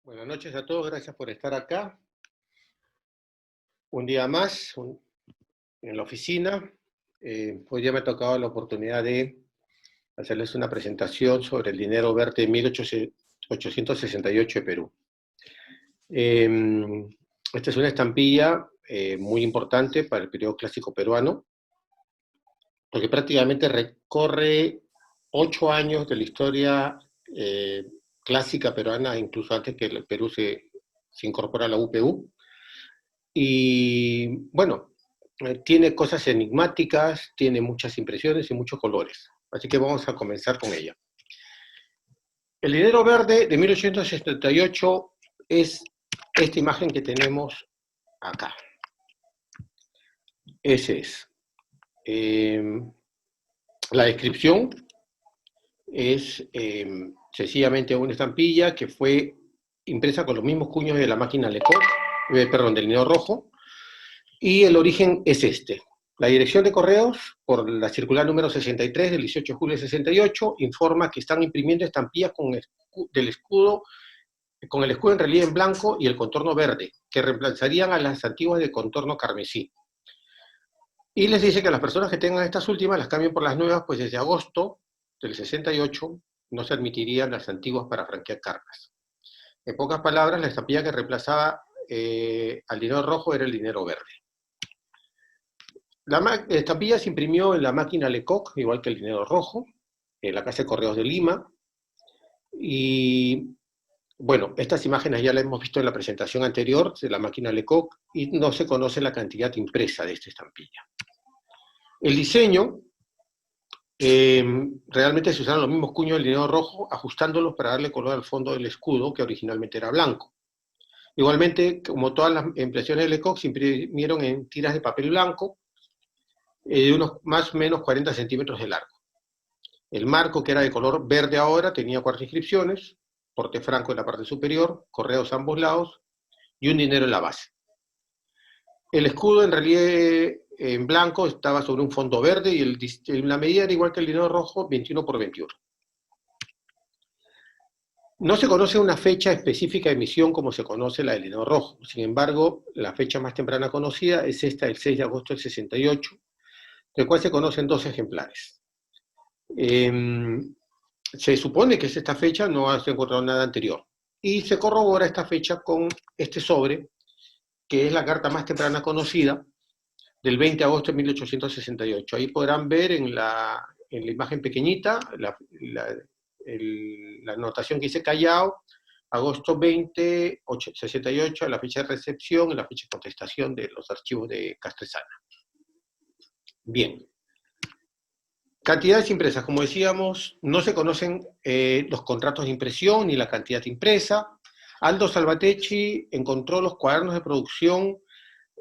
Buenas noches a todos, gracias por estar acá. Un día más en la oficina. Hoy día me ha tocado la oportunidad de hacerles una presentación sobre el dinero verde 1868 de Perú. Esta es una estampilla muy importante para el periodo clásico peruano, porque prácticamente recorre 8 años de la historia clásica peruana, incluso antes que el Perú se incorpora a la UPU. Y bueno, tiene cosas enigmáticas, tiene muchas impresiones y muchos colores. Así que vamos a comenzar con ella. El dinero verde de 1878 es esta imagen que tenemos acá. Ese es. La descripción es sencillamente una estampilla que fue impresa con los mismos cuños de la máquina Lecoq, perdón, del dinero rojo, y el origen es este. La dirección de correos, por la circular número 63 del 18 de julio de 68, informa que están imprimiendo estampillas con el escudo en relieve en blanco y el contorno verde, que reemplazarían a las antiguas de contorno carmesí. Y les dice que las personas que tengan estas últimas las cambien por las nuevas, pues desde agosto del 68 no se admitirían las antiguas para franquear cargas. En pocas palabras, la estampilla que reemplazaba al dinero rojo era el dinero verde. La estampilla se imprimió en la máquina Lecoq, igual que el dinero rojo, en la Casa de Correos de Lima. Y bueno, estas imágenes ya las hemos visto en la presentación anterior de la máquina Lecoq y no se conoce la cantidad impresa de esta estampilla. El diseño, realmente se usaron los mismos cuños del dinero rojo, ajustándolos para darle color al fondo del escudo, que originalmente era blanco. Igualmente, como todas las impresiones de Lecoq, se imprimieron en tiras de papel blanco, de unos más o menos 40 centímetros de largo. El marco, que era de color verde ahora, tenía 4 inscripciones: porte franco en la parte superior, correos a ambos lados y un dinero en la base. El escudo en relieve en blanco estaba sobre un fondo verde y la medida era igual que el dinero rojo, 21 por 21. No se conoce una fecha específica de emisión como se conoce la del dinero rojo. Sin embargo, la fecha más temprana conocida es esta, el 6 de agosto del 68, del cual se conocen 2 ejemplares. Se supone que es esta fecha, no se ha encontrado nada anterior. Y se corrobora esta fecha con este sobre, que es la carta más temprana conocida, del 20 de agosto de 1868. Ahí podrán ver en la imagen pequeñita la anotación que dice Callao, agosto 20, 68, la fecha de recepción y la fecha de contestación de los archivos de Castresana. Bien. Cantidades impresas, como decíamos, no se conocen los contratos de impresión ni la cantidad impresa. Aldo Salvatecci encontró los cuadernos de producción,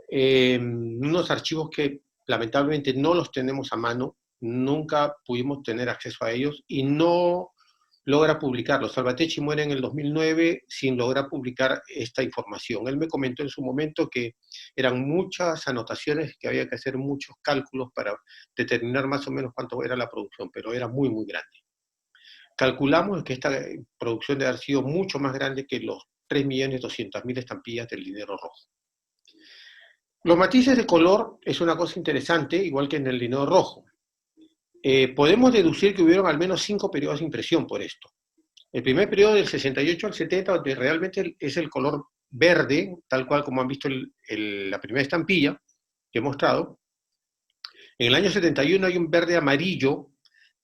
unos archivos que lamentablemente no los tenemos a mano, nunca pudimos tener acceso a ellos y no logra publicarlos. Salvatecci muere en el 2009 sin lograr publicar esta información. Él me comentó en su momento que eran muchas anotaciones, que había que hacer muchos cálculos para determinar más o menos cuánto era la producción, pero era muy, muy grande. Calculamos que esta producción debe haber sido mucho más grande que los 3.200.000 estampillas del dinero rojo. Los matices de color es una cosa interesante, igual que en el dinero rojo. Podemos deducir que hubieron al menos 5 periodos de impresión por esto. El primer periodo del 68 al 70, donde realmente es el color verde, tal cual como han visto la primera estampilla que he mostrado. En el año 71 hay un verde amarillo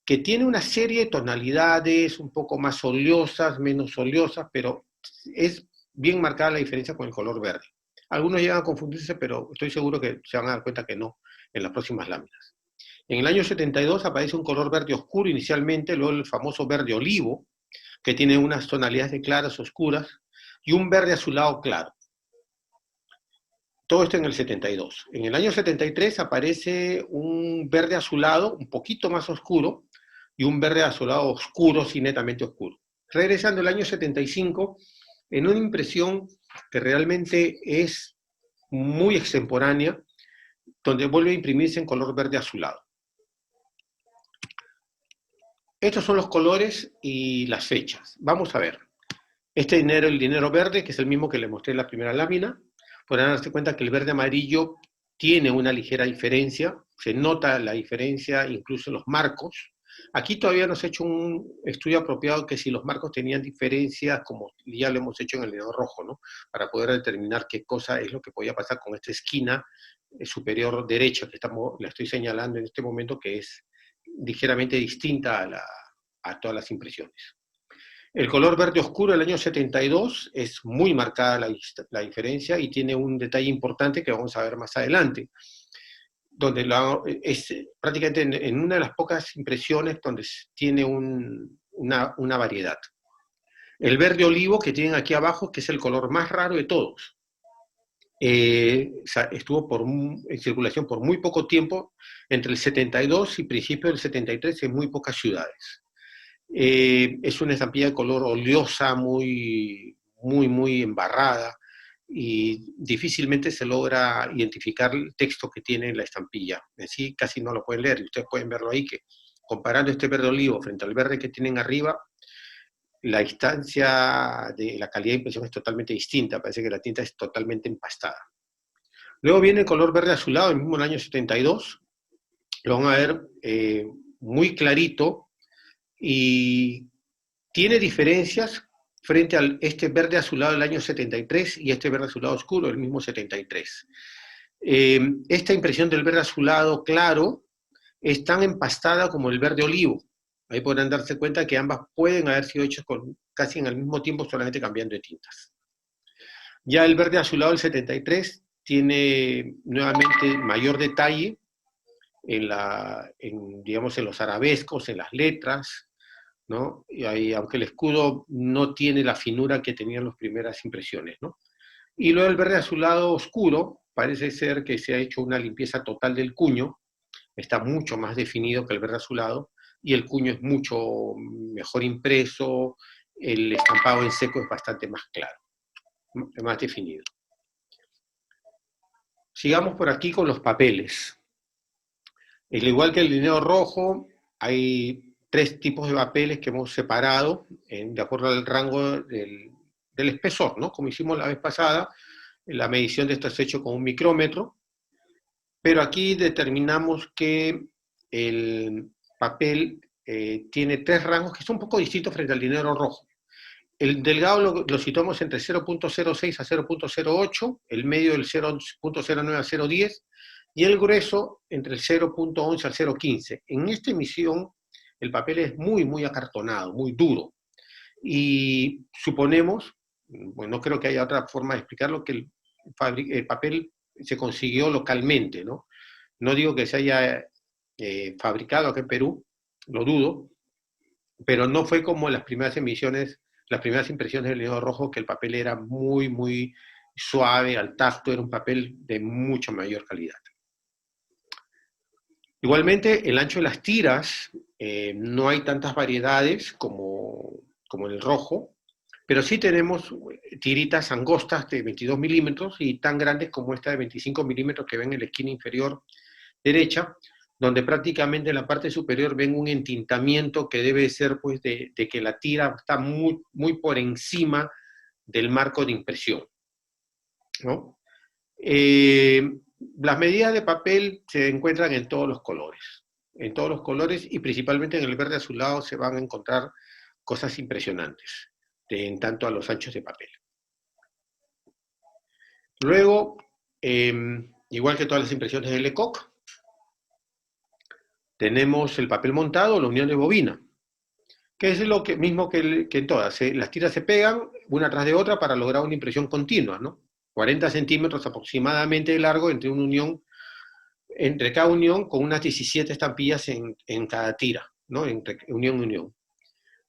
que tiene una serie de tonalidades un poco más oleosas, menos oleosas, pero es bien marcada la diferencia con el color verde. Algunos llegan a confundirse, pero estoy seguro que se van a dar cuenta que no en las próximas láminas. En el año 72 aparece un color verde oscuro inicialmente, luego el famoso verde olivo, que tiene unas tonalidades de claras, oscuras, y un verde azulado claro. Todo esto en el 72. En el año 73 aparece un verde azulado, un poquito más oscuro, y un verde azulado oscuro, sí, netamente oscuro. Regresando al año 75, en una impresión que realmente es muy extemporánea, donde vuelve a imprimirse en color verde azulado. Estos son los colores y las fechas. Vamos a ver. Este dinero, el dinero verde, que es el mismo que le mostré en la primera lámina, podrán darse cuenta que el verde amarillo tiene una ligera diferencia, se nota la diferencia incluso en los marcos. Aquí todavía no se ha hecho un estudio apropiado que si los marcos tenían diferencias, como ya lo hemos hecho en el dinero rojo, ¿no? Para poder determinar qué cosa es lo que podía pasar con esta esquina superior derecha que la estoy señalando en este momento, que es ligeramente distinta a todas las impresiones. El color verde oscuro del año 72 es muy marcada la diferencia y tiene un detalle importante que vamos a ver más adelante, donde es prácticamente en una de las pocas impresiones donde tiene una variedad. El verde olivo que tienen aquí abajo, que es el color más raro de todos, estuvo en circulación por muy poco tiempo, entre el 72 y principios del 73 en muy pocas ciudades. Es una estampilla de color oleosa, muy embarrada, y difícilmente se logra identificar el texto que tiene la estampilla. Así casi no lo pueden leer, y ustedes pueden verlo ahí, que comparando este verde olivo frente al verde que tienen arriba, la distancia de la calidad de impresión es totalmente distinta, parece que la tinta es totalmente empastada. Luego viene el color verde azulado, el mismo en el año 72, lo van a ver muy clarito, y tiene diferencias frente a este verde azulado del año 73 y este verde azulado oscuro del mismo 73. Esta impresión del verde azulado claro es tan empastada como el verde olivo. Ahí podrán darse cuenta que ambas pueden haber sido hechas casi en el mismo tiempo, solamente cambiando de tintas. Ya el verde azulado del 73 tiene nuevamente mayor detalle digamos, en los arabescos, en las letras, ¿no? Y aunque el escudo no tiene la finura que tenían las primeras impresiones, ¿no? Y luego el verde azulado oscuro, parece ser que se ha hecho una limpieza total del cuño, está mucho más definido que el verde azulado, y el cuño es mucho mejor impreso, el estampado en seco es bastante más claro, más definido. Sigamos por aquí con los papeles. Al igual que el dinero rojo, hay tres tipos de papeles que hemos separado de acuerdo al rango del espesor, ¿no? Como hicimos la vez pasada, la medición de esto es hecho con un micrómetro, pero aquí determinamos que el papel tiene tres rangos que son un poco distintos frente al dinero rojo. El delgado lo situamos entre 0.06 a 0.08, el medio del 0.09 a 0.10, y el grueso entre el 0.11 al 0.15. En esta emisión el papel es muy acartonado, muy duro, y suponemos, bueno, no creo que haya otra forma de explicarlo, que el papel se consiguió localmente, ¿no? No digo que se haya fabricado acá en Perú, lo dudo, pero no fue como las primeras emisiones, las primeras impresiones del dinero rojo, que el papel era muy suave al tacto, era un papel de mucha mayor calidad. Igualmente, el ancho de las tiras, no hay tantas variedades como en el rojo, pero sí tenemos tiritas angostas de 22 milímetros y tan grandes como esta de 25 milímetros que ven en la esquina inferior derecha, donde prácticamente en la parte superior ven un entintamiento que debe ser pues de que la tira está muy por encima del marco de impresión, ¿no? Las medidas de papel se encuentran en todos los colores y principalmente en el verde azulado se van a encontrar cosas impresionantes en tanto a los anchos de papel. Luego, igual que todas las impresiones de Lecoq, tenemos el papel montado, la unión de bobina, que es lo mismo que en todas. Las tiras se pegan una tras de otra para lograr una impresión continua, ¿no? 40 centímetros aproximadamente de largo entre cada unión, con unas 17 estampillas en cada tira, ¿no? Entre unión y unión.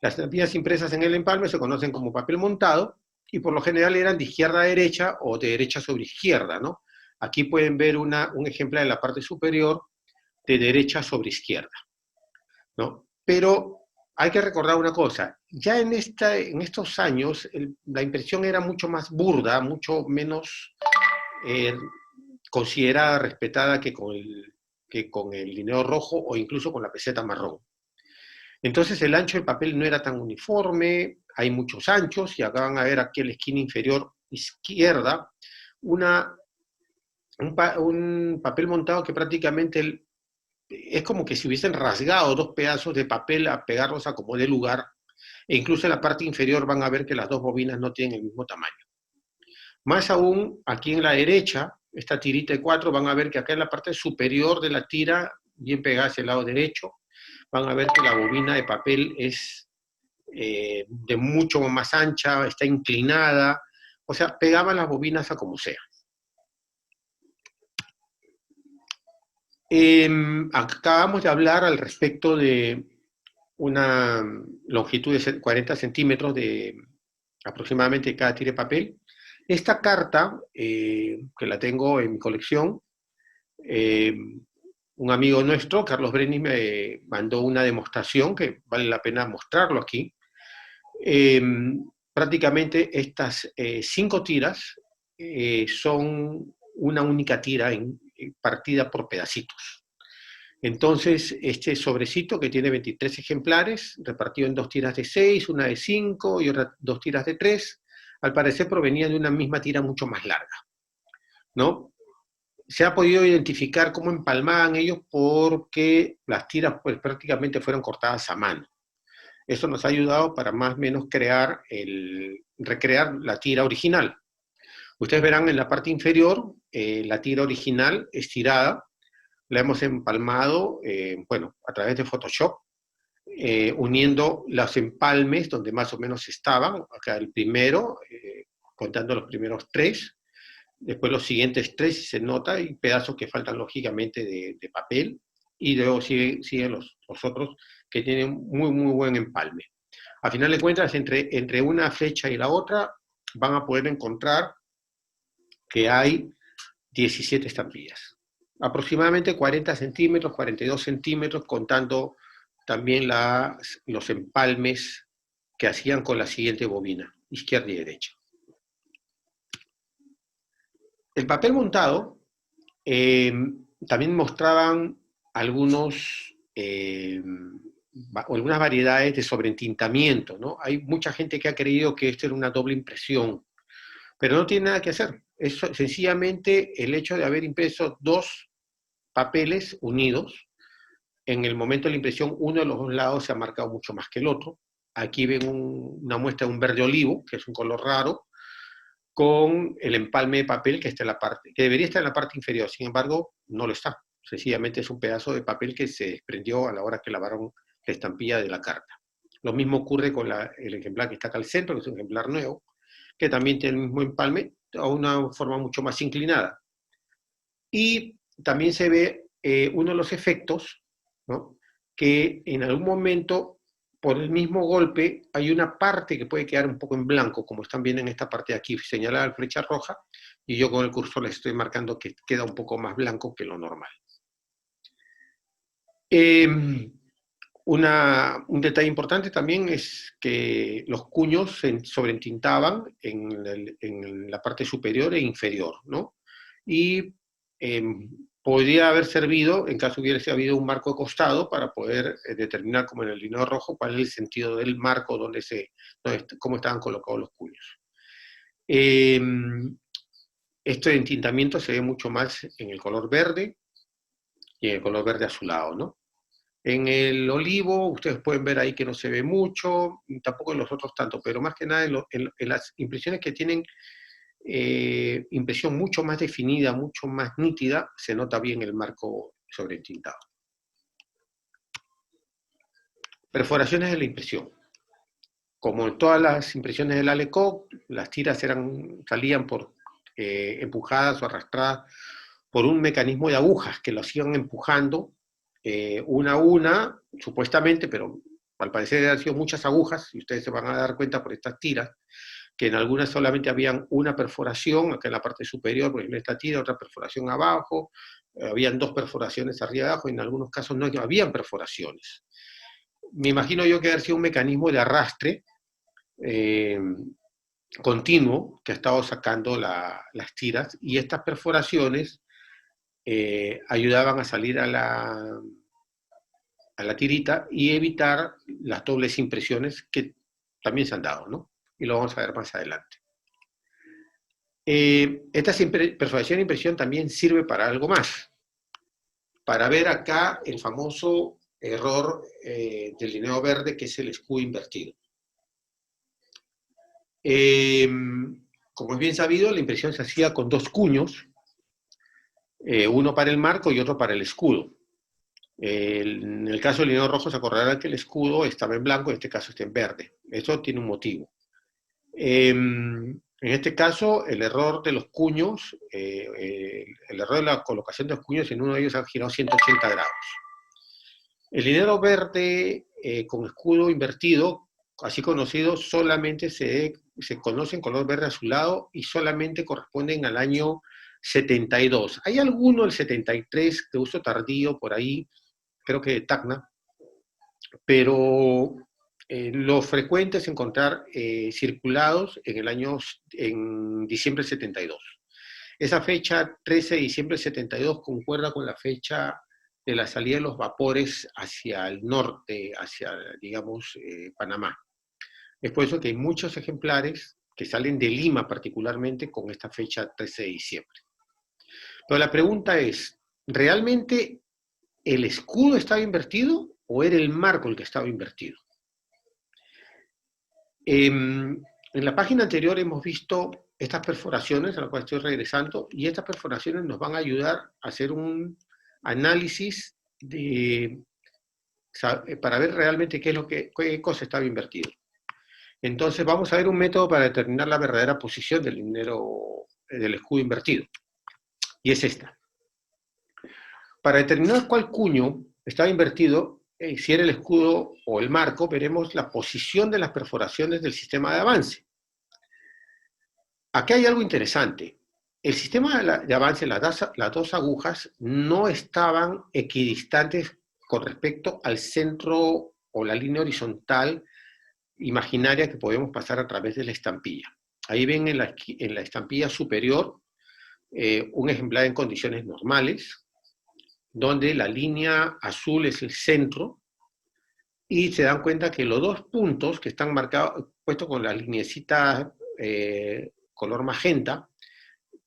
Las estampillas impresas en el empalme se conocen como papel montado y por lo general eran de izquierda a derecha o de derecha sobre izquierda, ¿no? Aquí pueden ver un ejemplar en la parte superior de derecha sobre izquierda, ¿no? Pero hay que recordar una cosa, ya en estos años la impresión era mucho más burda, mucho menos considerada, respetada que con el dinero rojo o incluso con la peseta marrón. Entonces el ancho del papel no era tan uniforme, hay muchos anchos, y acá van a ver aquí en la esquina inferior izquierda un papel montado que prácticamente es como que si hubiesen rasgado dos pedazos de papel a pegarlos a como de lugar, e incluso en la parte inferior van a ver que las dos bobinas no tienen el mismo tamaño. Más aún, aquí en la derecha, esta tirita de 4, van a ver que acá en la parte superior de la tira, bien pegada hacia el lado derecho, van a ver que la bobina de papel es de mucho más ancha, está inclinada, o sea, pegaban las bobinas a como sea. Acabamos de hablar al respecto de una longitud de 40 centímetros de aproximadamente cada tira de papel. Esta carta, que la tengo en mi colección, un amigo nuestro, Carlos Brenis, me mandó una demostración que vale la pena mostrarlo aquí. Prácticamente estas 5 tiras son una única tira partida por pedacitos. Entonces, este sobrecito que tiene 23 ejemplares, repartido en 2 tiras de 6, una de 5 y otras 2 tiras de 3, al parecer provenía de una misma tira mucho más larga, ¿no? Se ha podido identificar cómo empalmaban ellos porque las tiras pues, prácticamente fueron cortadas a mano. Eso nos ha ayudado para más o menos recrear la tira original. Ustedes verán en la parte inferior la tira original estirada, la hemos empalmado, bueno, a través de Photoshop, uniendo los empalmes donde más o menos estaban, acá el primero, contando los primeros 3, después los siguientes 3, si se nota, y pedazos que faltan lógicamente de papel, y luego siguen los otros que tienen muy, muy buen empalme. A final de cuentas, entre una flecha y la otra, van a poder encontrar que hay 17 estampillas. Aproximadamente 40 centímetros, 42 centímetros, contando también los empalmes que hacían con la siguiente bobina, izquierda y derecha. El papel montado también mostraban algunas variedades de sobreentintamiento, ¿no? Hay mucha gente que ha creído que esto era una doble impresión, pero no tiene nada que hacer. Es sencillamente el hecho de haber impreso 2 papeles unidos. En el momento de la impresión, uno de los 2 lados se ha marcado mucho más que el otro. Aquí ven una muestra de un verde olivo, que es un color raro, con el empalme de papel que debería estar en la parte inferior, sin embargo, no lo está. Sencillamente es un pedazo de papel que se desprendió a la hora que lavaron la estampilla de la carta. Lo mismo ocurre con el ejemplar que está acá al centro, que es un ejemplar nuevo, que también tiene el mismo empalme, a una forma mucho más inclinada. Y también se ve uno de los efectos, ¿no? Que en algún momento, por el mismo golpe, hay una parte que puede quedar un poco en blanco, como están viendo en esta parte de aquí, señalada la flecha roja, y yo con el cursor les estoy marcando que queda un poco más blanco que lo normal. Un detalle importante también es que los cuños se sobretintaban en la parte superior e inferior, ¿no? Y podría haber servido, en caso hubiese habido un marco de costado, para poder determinar, como en el lineo rojo, cuál es el sentido del marco, cómo estaban colocados los cuños. Este entintamiento se ve mucho más en el color verde y en el color verde azulado, ¿no? En el olivo, ustedes pueden ver ahí que no se ve mucho, tampoco en los otros tanto, pero más que nada en las impresiones que tienen impresión mucho más definida, mucho más nítida, se nota bien el marco sobretintado. Perforaciones de la impresión. Como en todas las impresiones del Lecoq, las tiras salían empujadas o arrastradas por un mecanismo de agujas que los iban empujando una a una, supuestamente, pero al parecer han sido muchas agujas, y ustedes se van a dar cuenta por estas tiras, que en algunas solamente habían una perforación, acá en la parte superior, por ejemplo, esta tira, otra perforación abajo, habían 2 perforaciones arriba y abajo, y en algunos casos no habían perforaciones. Me imagino yo que ha sido un mecanismo de arrastre continuo que ha estado sacando las tiras, y estas perforaciones ayudaban a salir a la tirita y evitar las dobles impresiones que también se han dado, ¿no? Y lo vamos a ver más adelante. Esta perforación e impresión también sirve para algo más, para ver acá el famoso error del lineo verde, que es el escudo invertido. Como es bien sabido, la impresión se hacía con dos cuños, uno para el marco y otro para el escudo. En el caso del lineo rojo se acordarán que el escudo estaba en blanco, en este caso está en verde. Eso tiene un motivo. En este caso, el error de los cuños, el error de la colocación de los cuños, en uno de ellos ha girado 180 grados. El linero verde con escudo invertido, así conocido, solamente se conoce en color verde azulado y solamente corresponden al año 72. Hay alguno del 73 de uso tardío por ahí, creo que de Tacna, pero lo frecuente es encontrar circulados en diciembre del 72. Esa fecha, 13 de diciembre del 72, concuerda con la fecha de la salida de los vapores hacia el norte, hacia, digamos, Panamá. Es por eso que hay muchos ejemplares que salen de Lima particularmente con esta fecha 13 de diciembre. Pero la pregunta es, ¿realmente el escudo estaba invertido o era el marco el que estaba invertido? En la página anterior hemos visto estas perforaciones a las cuales estoy regresando, y estas perforaciones nos van a ayudar a hacer un análisis para ver realmente qué cosa estaba invertido. Entonces vamos a ver un método para determinar la verdadera posición del del escudo invertido, y es esta. Para determinar cuál cuño estaba invertido, si era el escudo o el marco, veremos la posición de las perforaciones del sistema de avance. Aquí hay algo interesante. El sistema de avance, las dos agujas, no estaban equidistantes con respecto al centro o la línea horizontal imaginaria que podemos pasar a través de la estampilla. Ahí ven en la estampilla superior un ejemplar en condiciones normales, donde la línea azul es el centro, y se dan cuenta que los dos puntos que están marcados, puestos con la lineecita color magenta,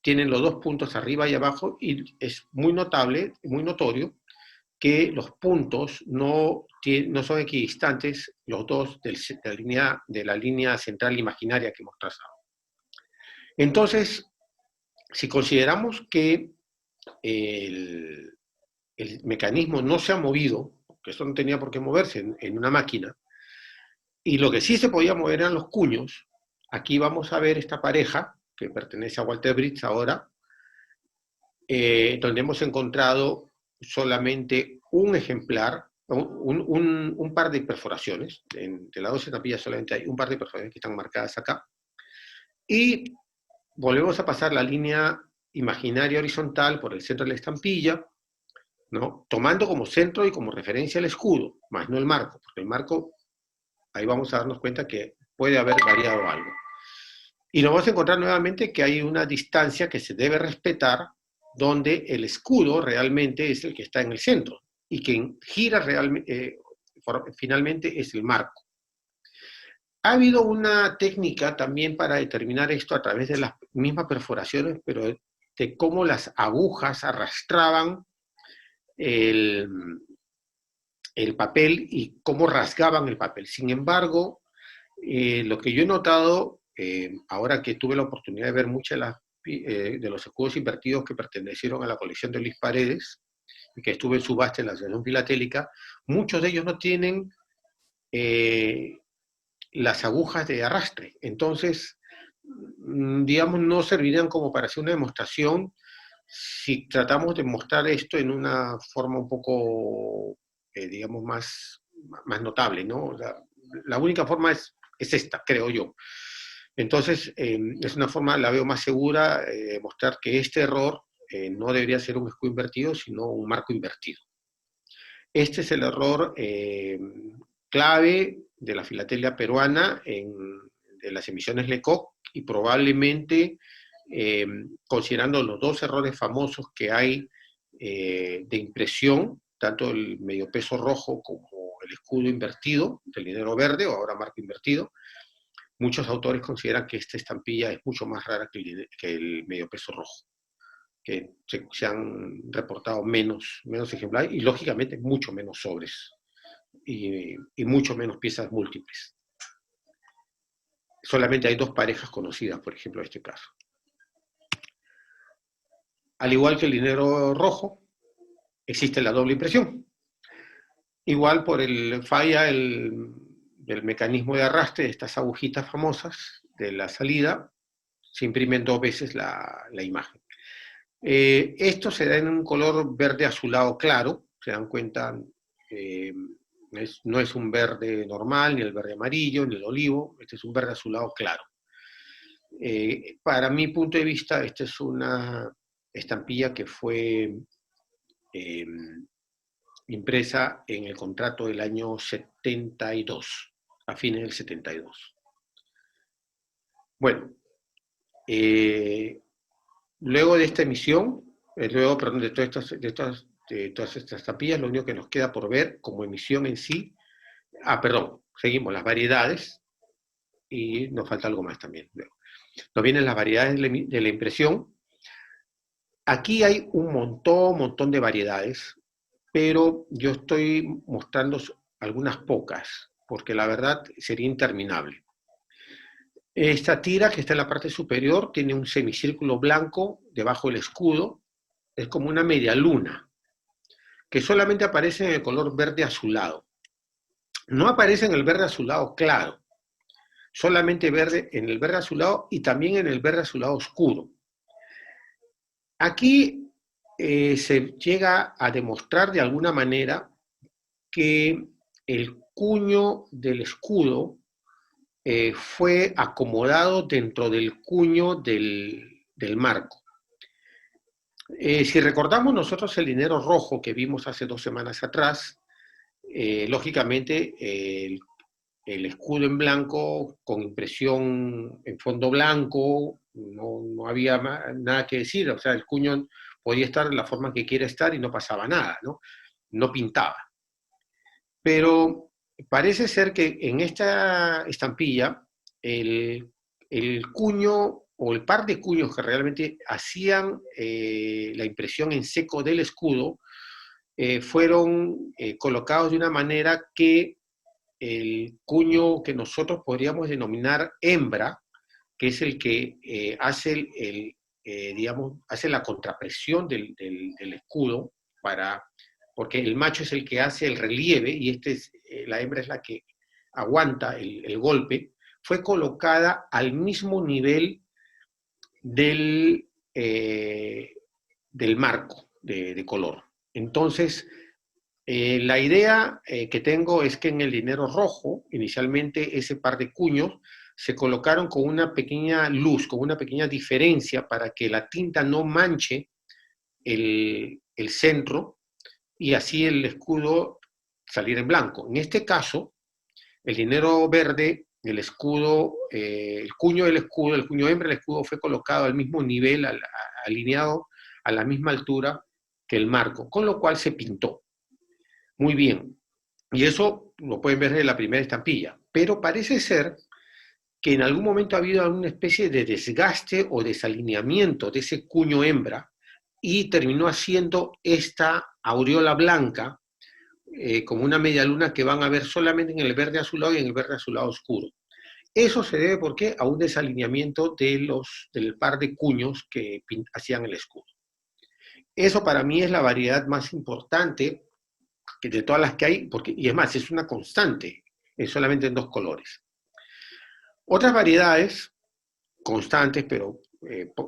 tienen los dos puntos arriba y abajo, y es muy notable, muy notorio, que los puntos no son equidistantes, los dos de la línea central imaginaria que hemos trazado. Entonces, si consideramos que el mecanismo no se ha movido, que esto no tenía por qué moverse en una máquina, y lo que sí se podía mover eran los cuños, aquí vamos a ver esta pareja, que pertenece a Walter Bridge ahora, donde hemos encontrado solamente un ejemplar, un par de perforaciones, de las dos estampillas solamente hay un par de perforaciones que están marcadas acá, y volvemos a pasar la línea imaginaria horizontal por el centro de la estampilla, ¿no? Tomando como centro y como referencia el escudo, más no el marco, porque el marco, ahí vamos a darnos cuenta que puede haber variado algo. Y nos vamos a encontrar nuevamente que hay una distancia que se debe respetar, donde el escudo realmente es el que está en el centro, y quien gira finalmente es el marco. Ha habido una técnica también para determinar esto a través de las mismas perforaciones, pero de cómo las agujas arrastraban el papel y cómo rasgaban el papel. Sin embargo, lo que yo he notado, ahora que tuve la oportunidad de ver muchas de los escudos invertidos que pertenecieron a la colección de Luis Paredes, y que estuve en subasta en la Asociación Filatélica, muchos de ellos no tienen las agujas de arrastre. Entonces, digamos, no servirían como para hacer una demostración si tratamos de mostrar esto en una forma un poco, digamos, más notable, ¿no? La única forma es esta, creo yo. Entonces, es una forma, la veo más segura, de mostrar que este error no debería ser un escudo invertido, sino un marco invertido. Este es el error clave de la filatelia peruana de las emisiones Lecoq, y probablemente, considerando los dos errores famosos que hay de impresión, tanto el medio peso rojo como el escudo invertido, del dinero verde, o ahora marco invertido, muchos autores consideran que esta estampilla es mucho más rara que el medio peso rojo, que se han reportado menos ejemplares y lógicamente mucho menos sobres y mucho menos piezas múltiples. Solamente hay 2 parejas conocidas, por ejemplo, en este caso. Al igual que el dinero rojo, existe la doble impresión. Igual por falla del mecanismo de arrastre de estas agujitas famosas de la salida, se imprimen 2 veces la imagen. Esto se da en un color verde azulado claro, se dan cuenta, no es un verde normal, ni el verde amarillo, ni el olivo, este es un verde azulado claro. Para mi punto de vista, esta es una estampilla que fue impresa en el contrato del año 72, a fines del 72. Bueno, luego de esta emisión, perdón, de todas estas estampillas, lo único que nos queda por ver como emisión en sí, seguimos las variedades, y nos falta algo más también. Nos vienen las variedades de la impresión. Aquí hay un montón de variedades, pero yo estoy mostrando algunas pocas, porque la verdad sería interminable. Esta tira que está en la parte superior tiene un semicírculo blanco debajo del escudo, es como una media luna, que solamente aparece en el color verde azulado. No aparece en el verde azulado claro, solamente en el verde azulado y también en el verde azulado oscuro. Aquí se llega a demostrar de alguna manera que el cuño del escudo fue acomodado dentro del cuño del marco. Si recordamos nosotros el dinero rojo que vimos hace 2 semanas atrás, lógicamente el escudo en blanco con impresión en fondo blanco, no había nada que decir, o sea, el cuño podía estar de la forma que quiera estar y no pasaba nada, no pintaba. Pero parece ser que en esta estampilla el cuño o el par de cuños que realmente hacían la impresión en seco del escudo fueron colocados de una manera que el cuño que nosotros podríamos denominar hembra, que es el que hace hace la contrapresión del escudo, porque el macho es el que hace el relieve y la hembra es la que aguanta el golpe, fue colocada al mismo nivel del marco de color. Entonces, la idea que tengo es que en el dinero rojo, inicialmente ese par de cuños se colocaron con una pequeña luz, con una pequeña diferencia para que la tinta no manche el centro y así el escudo salir en blanco. En este caso, el dinero verde, el escudo, el cuño del escudo, el cuño hembra del escudo fue colocado al mismo nivel, alineado a la misma altura que el marco, con lo cual se pintó. Muy bien. Y eso lo pueden ver en la primera estampilla. Pero parece ser que en algún momento ha habido alguna especie de desgaste o desalineamiento de ese cuño hembra y terminó haciendo esta aureola blanca como una media luna que van a ver solamente en el verde azulado y en el verde azulado oscuro. Eso se debe, ¿por qué? A un desalineamiento del par de cuños que hacían el escudo. Eso para mí es la variedad más importante que de todas las que hay, y es más, es una constante, es solamente en 2 colores. Otras variedades constantes, pero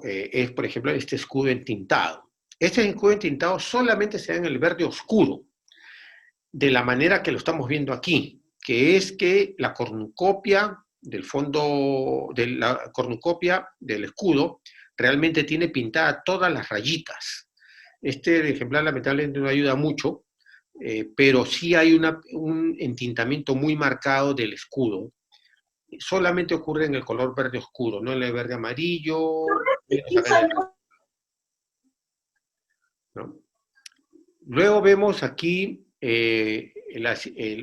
es, por ejemplo, este escudo entintado. Este escudo entintado solamente se da en el verde oscuro, de la manera que lo estamos viendo aquí, que es que la cornucopia del fondo, de la cornucopia del escudo, realmente tiene pintadas todas las rayitas. Este ejemplar lamentablemente no ayuda mucho, pero sí hay un entintamiento muy marcado del escudo. Solamente ocurre en el color verde oscuro, no en el verde amarillo. ¿No? Luego vemos aquí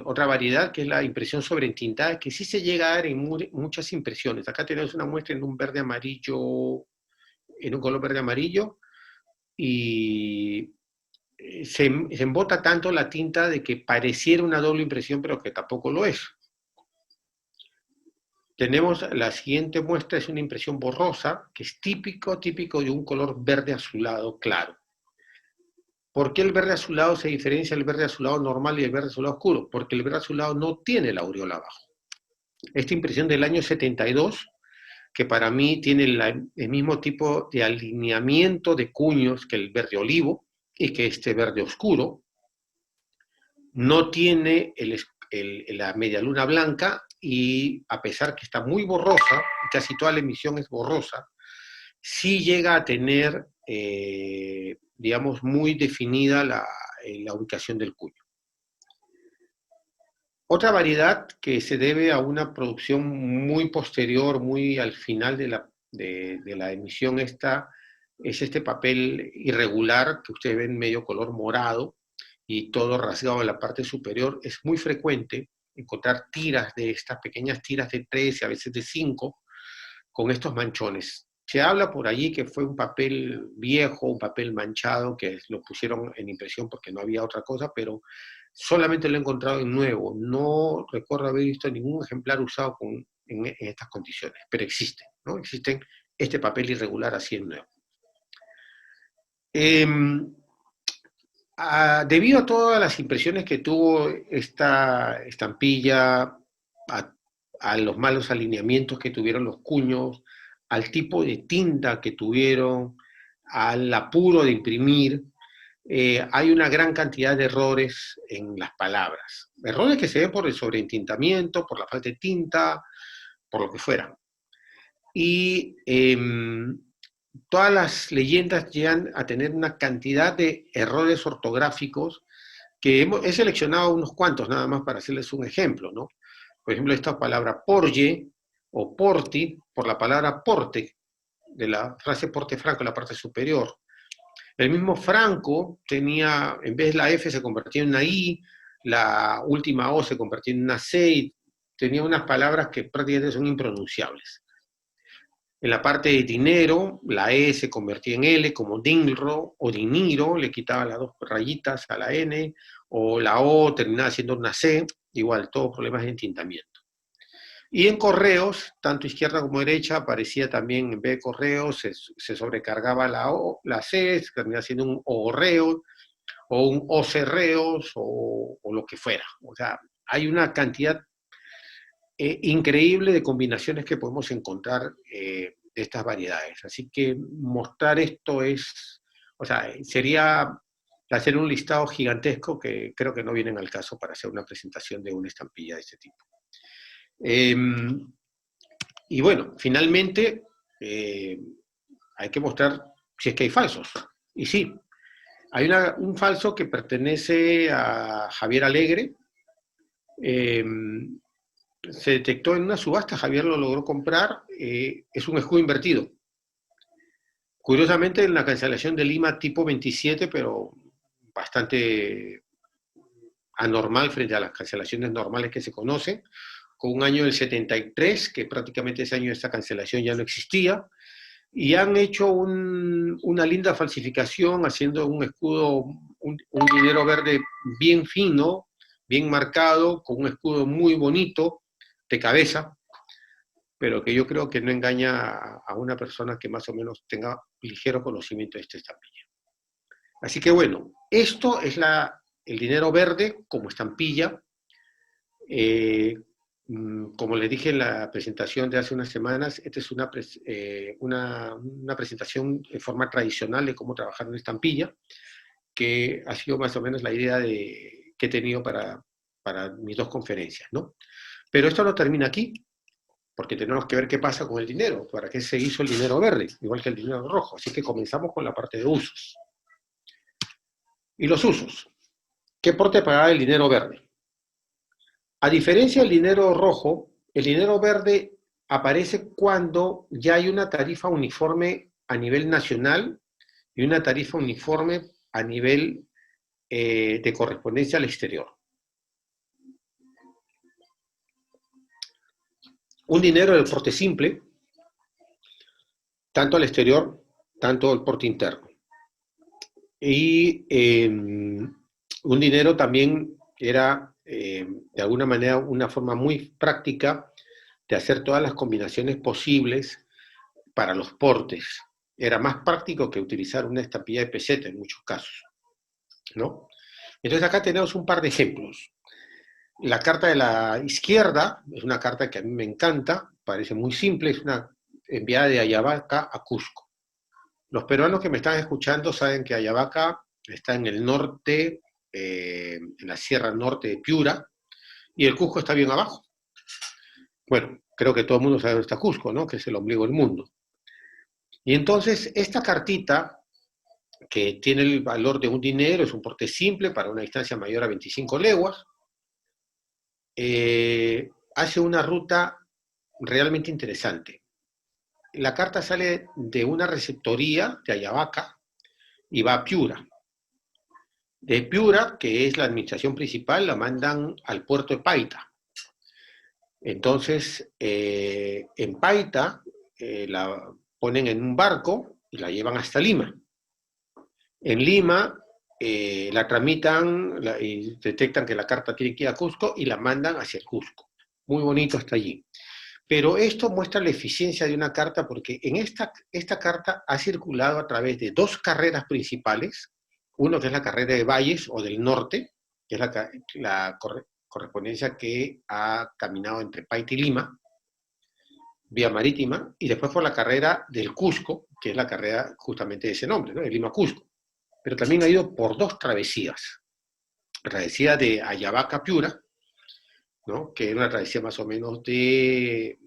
otra variedad que es la impresión sobre entintada, que sí se llega a dar en muchas impresiones. Acá tenemos una muestra en un verde amarillo, en un color verde amarillo, y se embota tanto la tinta de que pareciera una doble impresión, pero que tampoco lo es. Tenemos la siguiente muestra, es una impresión borrosa, que es típico de un color verde azulado claro. ¿Por qué el verde azulado se diferencia del verde azulado normal y el verde azulado oscuro? Porque el verde azulado no tiene la aureola abajo. Esta impresión del año 72, que para mí tiene el mismo tipo de alineamiento de cuños que el verde olivo y que este verde oscuro, no tiene la media luna blanca, y a pesar que está muy borrosa, casi toda la emisión es borrosa, sí llega a tener, digamos, muy definida la ubicación del cuño. Otra variedad que se debe a una producción muy posterior, muy al final de la emisión esta, es este papel irregular que ustedes ven medio color morado y todo rasgado en la parte superior. Es muy frecuente encontrar tiras de estas, pequeñas tiras de 3 y a veces de 5, con estos manchones. Se habla por allí que fue un papel viejo, un papel manchado, que lo pusieron en impresión porque no había otra cosa, pero solamente lo he encontrado en nuevo. No recuerdo haber visto ningún ejemplar usado en estas condiciones, pero existen, ¿no? Existen este papel irregular así en nuevo. Debido a todas las impresiones que tuvo esta estampilla, a los malos alineamientos que tuvieron los cuños, al tipo de tinta que tuvieron, al apuro de imprimir, hay una gran cantidad de errores en las palabras. Errores que se ven por el sobreentintamiento, por la falta de tinta, por lo que fuera. Y todas las leyendas llegan a tener una cantidad de errores ortográficos que he seleccionado unos cuantos nada más para hacerles un ejemplo, ¿no? Por ejemplo, esta palabra porye o porti, por la palabra porte, de la frase porte Franco en la parte superior. El mismo Franco tenía, en vez de la F se convertía en una I, la última O se convertía en una C, y tenía unas palabras que prácticamente son impronunciables. En la parte de dinero, la E se convertía en L, como dinro o diniro, le quitaba las 2 rayitas a la N, o la O terminaba siendo una C, igual, todos problemas de entintamiento. Y en correos, tanto izquierda como derecha, aparecía también, en vez de correos, se sobrecargaba la C, se terminaba siendo un orreo, o un ocerreos, o lo que fuera. O sea, hay una cantidad increíble de combinaciones que podemos encontrar de estas variedades. Así que mostrar esto o sea, sería hacer un listado gigantesco que creo que no vienen al caso para hacer una presentación de una estampilla de este tipo. Y bueno, finalmente hay que mostrar si es que hay falsos. Y sí, hay un falso que pertenece a Javier Alegre. Se detectó en una subasta, Javier lo logró comprar, es un escudo invertido. Curiosamente en la cancelación de Lima tipo 27, pero bastante anormal frente a las cancelaciones normales que se conocen, con un año del 73, que prácticamente ese año esta cancelación ya no existía, y han hecho una linda falsificación haciendo un escudo, un dinero verde bien fino, bien marcado, con un escudo muy bonito, de cabeza, pero que yo creo que no engaña a una persona que más o menos tenga ligero conocimiento de esta estampilla. Así que bueno, esto es el dinero verde como estampilla. Como les dije en la presentación de hace unas semanas, esta es una presentación en forma tradicional de cómo trabajar en estampilla, que ha sido más o menos la idea que he tenido para mis 2 conferencias, ¿no? Pero esto no termina aquí, porque tenemos que ver qué pasa con el dinero, para qué se hizo el dinero verde, igual que el dinero rojo. Así que comenzamos con la parte de usos. Y los usos. ¿Qué porte pagará el dinero verde? A diferencia del dinero rojo, el dinero verde aparece cuando ya hay una tarifa uniforme a nivel nacional y una tarifa uniforme a nivel de correspondencia al exterior. Un dinero de porte simple, tanto al exterior, tanto al porte interno. Y un dinero también era, de alguna manera, una forma muy práctica de hacer todas las combinaciones posibles para los portes. Era más práctico que utilizar una estampilla de peseta en muchos casos, ¿no? Entonces acá tenemos un par de ejemplos. La carta de la izquierda es una carta que a mí me encanta, parece muy simple, es una enviada de Ayabaca a Cusco. Los peruanos que me están escuchando saben que Ayabaca está en el norte, en la sierra norte de Piura, y el Cusco está bien abajo. Bueno, creo que todo el mundo sabe dónde está Cusco, ¿no? Que es el ombligo del mundo. Y entonces, esta cartita, que tiene el valor de un dinero, es un porte simple para una distancia mayor a 25 leguas, hace una ruta realmente interesante. La carta sale de una receptoría de Ayabaca y va a Piura. De Piura, que es la administración principal, la mandan al puerto de Paita. Entonces, en Paita la ponen en un barco y la llevan hasta Lima. En Lima la tramitan y detectan que la carta tiene que ir a Cusco y la mandan hacia el Cusco. Muy bonito hasta allí. Pero esto muestra la eficiencia de una carta porque en esta carta ha circulado a través de dos carreras principales, uno que es la carrera de Valles o del Norte, que es la correspondencia que ha caminado entre Paita y Lima, vía marítima, y después por la carrera del Cusco, que es la carrera justamente de ese nombre, ¿no? De Lima-Cusco. Pero también ha ido por dos travesías. La travesía de Ayabaca a Piura, ¿no? Que era una travesía más o menos de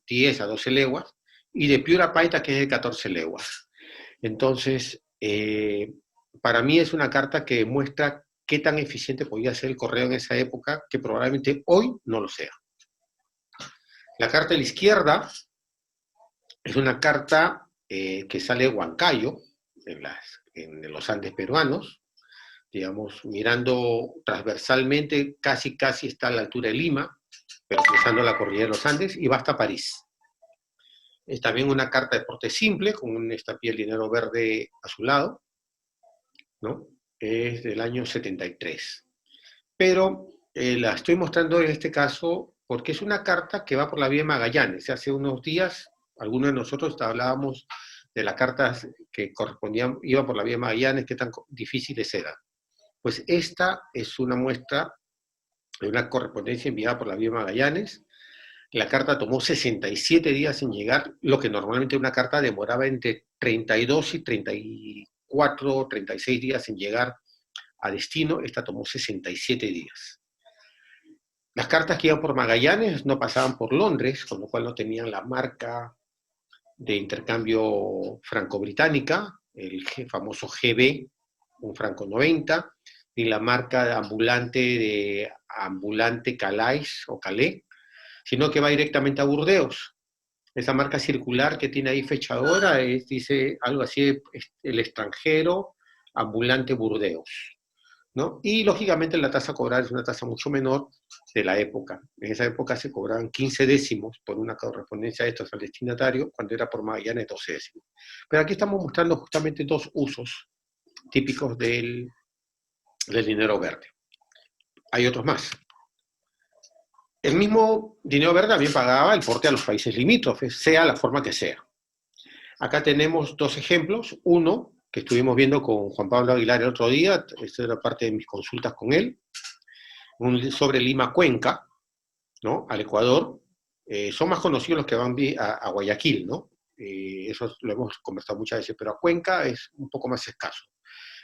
10 a 12 leguas, y de Piura a Paita, que es de 14 leguas. Entonces, para mí es una carta que muestra qué tan eficiente podía ser el correo en esa época, que probablemente hoy no lo sea. La carta de la izquierda es una carta que sale de Huancayo, en los Andes peruanos, digamos, mirando transversalmente, casi está a la altura de Lima, pero cruzando la cordillera de los Andes, y va hasta París. Es también una carta de porte simple, con una estampilla de dinero verde a su lado, ¿no? Es del año 73. Pero la estoy mostrando en este caso porque es una carta que va por la vía de Magallanes. Hace unos días, algunos de nosotros hablábamos de las cartas que correspondían, iban por la vía de Magallanes, qué tan difíciles eran. Pues esta es una muestra de una correspondencia enviada por la vía de Magallanes. La carta tomó 67 días en llegar, lo que normalmente una carta demoraba entre 32 y 34, 36 días en llegar a destino. Esta tomó 67 días. Las cartas que iban por Magallanes no pasaban por Londres, con lo cual no tenían la marca de intercambio franco-británica, el famoso GB, un franco 90, ni la marca de ambulante Calais o Calais, sino que va directamente a Burdeos. Esa marca circular que tiene ahí fechadora dice algo así, el extranjero ambulante Burdeos, ¿no? Y lógicamente la tasa a cobrar es una tasa mucho menor de la época. En esa época se cobraban 15 décimos por una correspondencia de estos al destinatario, cuando era por Magallanes 12 décimos. Pero aquí estamos mostrando justamente dos usos típicos del dinero verde. Hay otros más. El mismo dinero verde también pagaba el porte a los países limítrofes, sea la forma que sea. Acá tenemos dos ejemplos. Uno, que estuvimos viendo con Juan Pablo Aguilar el otro día, esta era parte de mis consultas con él, sobre Lima-Cuenca, ¿no? Al Ecuador. Son más conocidos los que van a Guayaquil, ¿no? Eso lo hemos conversado muchas veces, pero a Cuenca es un poco más escaso.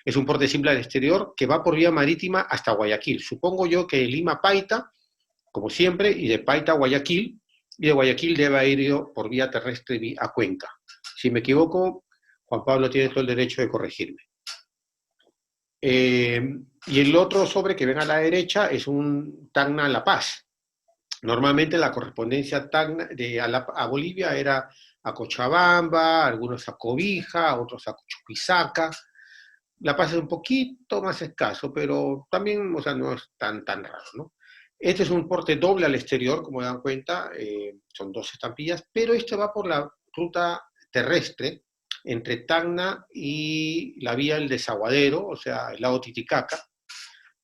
Es un porte simple al exterior que va por vía marítima hasta Guayaquil. Supongo yo que Lima-Paita, como siempre, y de Paita a Guayaquil, y de Guayaquil debe ir por vía terrestre a Cuenca. Si me equivoco, Juan Pablo tiene todo el derecho de corregirme. Y el otro sobre que ven a la derecha es un Tacna-La Paz. Normalmente la correspondencia Tacna a Bolivia era a Cochabamba, algunos a Cobija, otros a Chuquisaca. La Paz es un poquito más escaso, pero también, o sea, no es tan raro, ¿no? Este es un porte doble al exterior, como dan cuenta, son dos estampillas, pero este va por la ruta terrestre entre Tacna y la vía El Desaguadero, o sea, el lago Titicaca.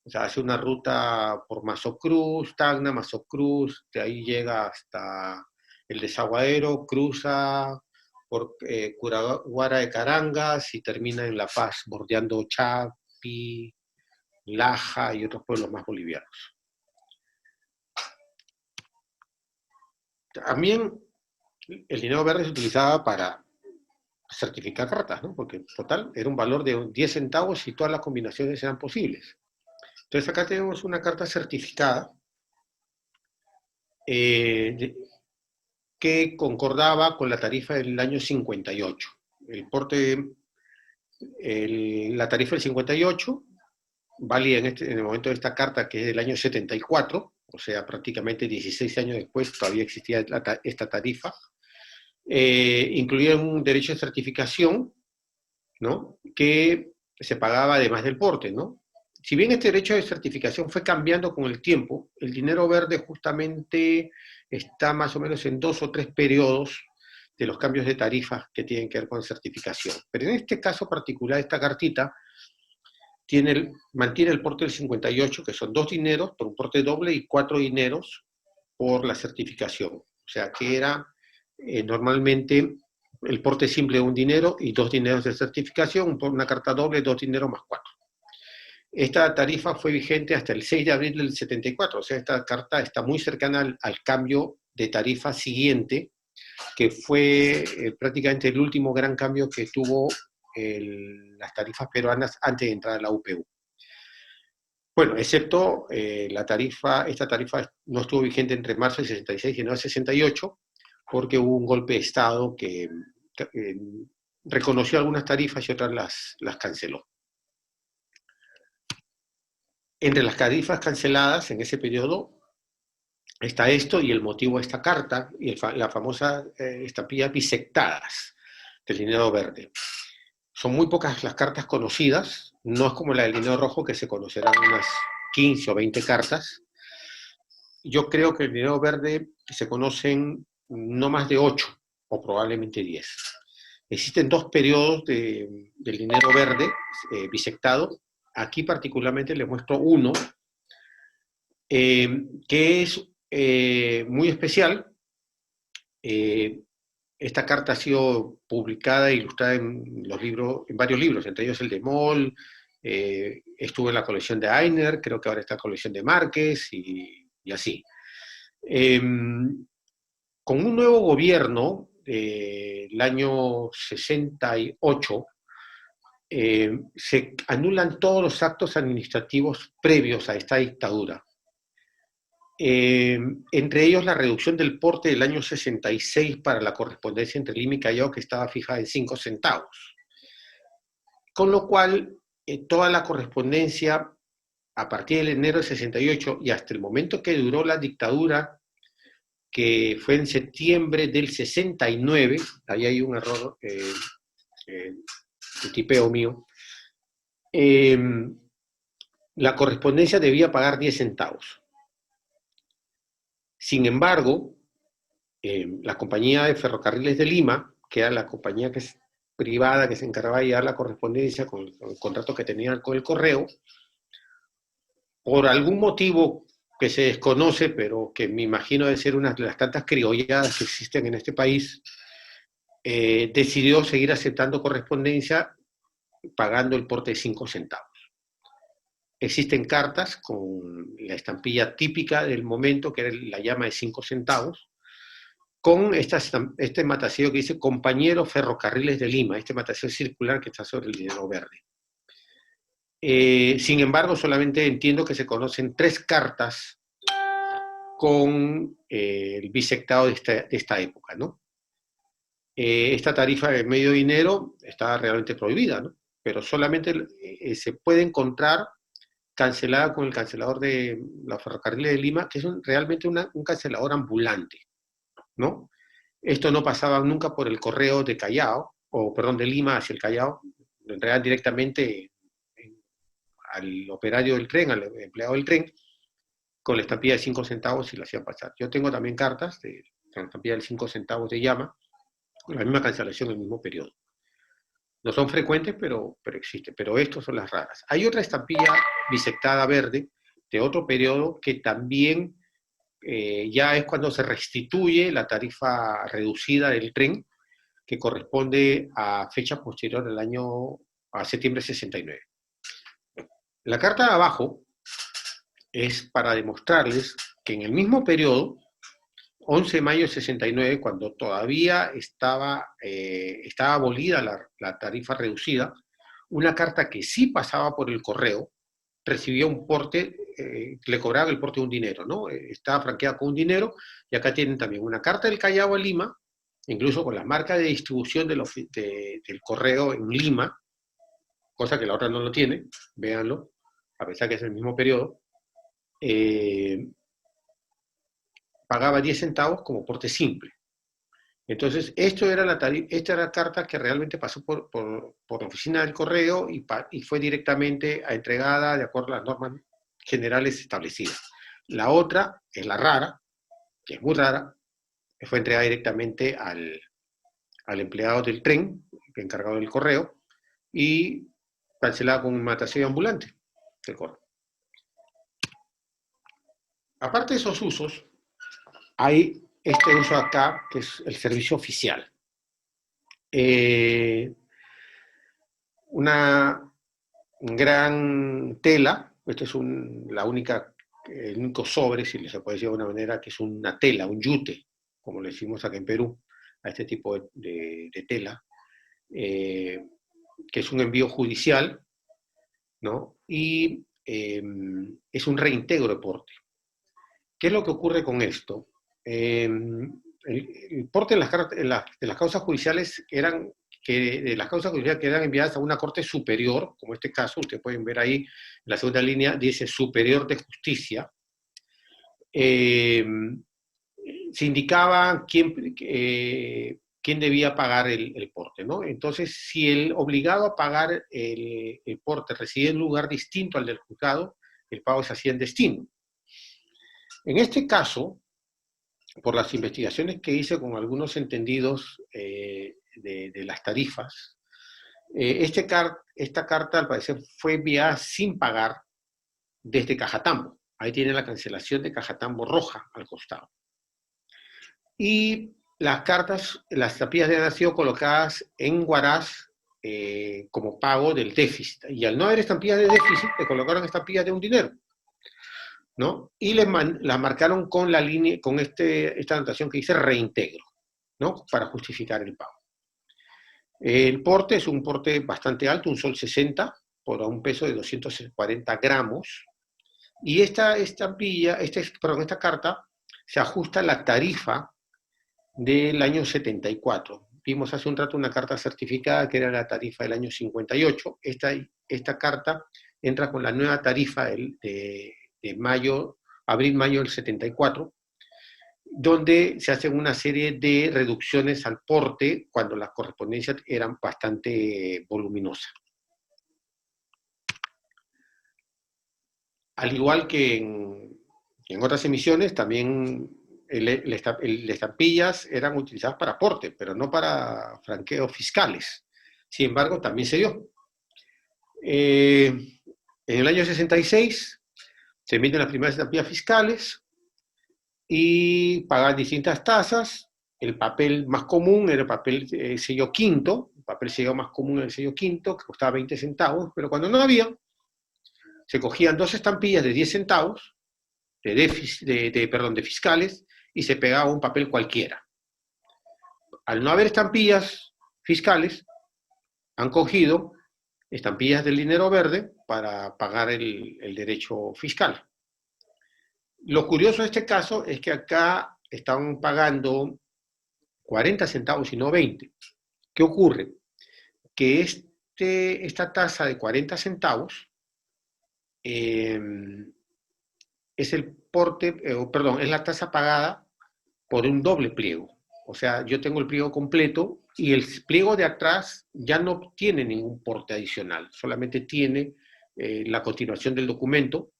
O sea, hace una ruta por Mazocruz, Tacna, Mazocruz, de ahí llega hasta el Desaguadero, cruza por Curaguara de Carangas y termina en La Paz, bordeando Chapi, Laja y otros pueblos más bolivianos. También el dinero verde se utilizaba para certificar cartas, ¿no? Porque total era un valor de 10 centavos y todas las combinaciones eran posibles. Entonces acá tenemos una carta certificada eh, que concordaba con la tarifa del año 58. El porte, la tarifa del 58 valía en el momento de esta carta, que es del año 74, o sea, prácticamente 16 años después todavía existía esta tarifa, incluía un derecho de certificación, ¿no? Que se pagaba además del porte, ¿no? Si bien este derecho de certificación fue cambiando con el tiempo, el dinero verde justamente está más o menos en 2 o 3 periodos de los cambios de tarifas que tienen que ver con certificación. Pero en este caso particular, esta cartita mantiene el porte del 58, que son 2 dineros por un porte doble y 4 dineros por la certificación. O sea que era normalmente el porte simple de 1 dinero y 2 dineros de certificación, por una carta doble, 2 dineros más 4. Esta tarifa fue vigente hasta el 6 de abril del 74, o sea, esta carta está muy cercana al cambio de tarifa siguiente, que fue prácticamente el último gran cambio que tuvo las tarifas peruanas antes de entrar a la UPU. Bueno, excepto esta tarifa no estuvo vigente entre marzo del 66 y enero del 68, porque hubo un golpe de Estado que reconoció algunas tarifas y otras las canceló. Entre las tarifas canceladas en ese periodo está esto y el motivo de esta carta y la famosa estampilla bisectadas del dinero verde. Son muy pocas las cartas conocidas, no es como la del dinero rojo, que se conocerán unas 15 o 20 cartas. Yo creo que el dinero verde se conocen no más de 8 o probablemente 10. Existen 2 periodos del dinero verde bisectado. Aquí particularmente les muestro uno que es muy especial. Esta carta ha sido publicada e ilustrada en varios libros, entre ellos el de Moll, estuvo en la colección de Ainer, creo que ahora está en la colección de Márquez y así. Con un nuevo gobierno, el año 68, se anulan todos los actos administrativos previos a esta dictadura. Entre ellos la reducción del porte del año 66 para la correspondencia entre Lima y Callao, que estaba fijada en 5 centavos. Con lo cual, toda la correspondencia a partir del enero del 68 y hasta el momento que duró la dictadura, que fue en septiembre del 69, ahí hay un error de tipeo mío, la correspondencia debía pagar 10 centavos. Sin embargo, la compañía de ferrocarriles de Lima, que era la compañía que es privada que se encargaba de llevar la correspondencia con el contrato que tenían con el correo, por algún motivo que se desconoce, pero que me imagino de ser una de las tantas criolladas que existen en este país, decidió seguir aceptando correspondencia pagando el porte de 5 centavos. Existen cartas con la estampilla típica del momento, que era la llama de 5 centavos, con este matacillo que dice Compañero Ferrocarriles de Lima, este matacillo circular que está sobre el dinero verde. Sin embargo, solamente entiendo que se conocen 3 cartas con el bisectado de esta época, ¿no? Esta tarifa de medio dinero está realmente prohibida, ¿no? Pero solamente se puede encontrar cancelada con el cancelador de la Ferrocarriles de Lima, que es realmente un cancelador ambulante, ¿no? Esto no pasaba nunca por el correo de Callao, o perdón, de Lima hacia el Callao, lo entregaban directamente al operario del tren, al empleado del tren, con la estampilla de 5 centavos y la hacían pasar. Yo tengo también cartas con la estampilla de 5 centavos de llama, con la misma cancelación en el mismo periodo. No son frecuentes, pero existen. Pero estas son las raras. Hay otra estampilla bisectada verde de otro periodo que también ya es cuando se restituye la tarifa reducida del tren, que corresponde a fecha posterior a septiembre 69. La carta de abajo es para demostrarles que en el mismo periodo, 11 de mayo de 69, cuando todavía estaba abolida la tarifa reducida, una carta que sí pasaba por el correo recibía un porte, le cobraba el porte de un dinero, ¿no? Estaba franqueada con un dinero, y acá tienen también una carta del Callao a Lima, incluso con la marca de distribución del correo en Lima, cosa que la otra no lo tiene, véanlo, a pesar que es el mismo periodo, pagaba 10 centavos como porte simple. Entonces, esta era la carta que realmente pasó por la oficina del correo y fue directamente entregada de acuerdo a las normas generales establecidas. La otra es la rara, que es muy rara, que fue entregada directamente al empleado del tren, encargado del correo, y cancelada con matasello ambulante del correo. Aparte de esos usos, hay este uso acá, que es el servicio oficial. Una gran tela, esto es el único sobre, si se puede decir de alguna manera, que es una tela, un yute, como le decimos acá en Perú, a este tipo de tela, que es un envío judicial, ¿no? Y es un reintegro de porte. ¿Qué es lo que ocurre con esto? El porte de las causas judiciales de las causas judiciales que eran enviadas a una corte superior, como este caso, ustedes pueden ver ahí en la segunda línea, dice superior de justicia, se indicaba quién debía pagar el porte, ¿no? Entonces, si el obligado a pagar el porte reside en un lugar distinto al del juzgado, el pago se hacía en destino. En este caso, por las investigaciones que hice con algunos entendidos de las tarifas, esta carta al parecer fue enviada sin pagar desde Cajatambo. Ahí tiene la cancelación de Cajatambo roja al costado. Y las estampillas han sido colocadas en Huaraz como pago del déficit. Y al no haber estampillas de déficit, le colocaron estampillas de un dinero, ¿no? Y las marcaron con la línea, con esta anotación que dice reintegro, ¿no? Para justificar el pago. El porte es un porte bastante alto, un sol 60 por un peso de 240 gramos. Y esta carta se ajusta a la tarifa del año 74. Vimos hace un rato una carta certificada que era la tarifa del año 58. Esta carta entra con la nueva tarifa de abril-mayo del 74, donde se hacen una serie de reducciones al porte cuando las correspondencias eran bastante voluminosas. Al igual que en otras emisiones, también las estampillas eran utilizadas para aporte, pero no para franqueos fiscales. Sin embargo, también se dio. En el año 66 se emiten las primeras estampillas fiscales y pagan distintas tasas. El papel más común era el papel sello quinto, el papel sello más común era el sello quinto, que costaba 20 centavos, pero cuando no había, se cogían 2 estampillas de 10 centavos, de fiscales, y se pegaba un papel cualquiera. Al no haber estampillas fiscales, han cogido estampillas del dinero verde para pagar el derecho fiscal. Lo curioso de este caso es que acá están pagando 40 centavos y no 20. ¿Qué ocurre? Que esta tasa de 40 centavos es es la tasa pagada por un doble pliego. O sea, yo tengo el pliego completo y el pliego de atrás ya no tiene ningún porte adicional, solamente tiene la continuación del documento,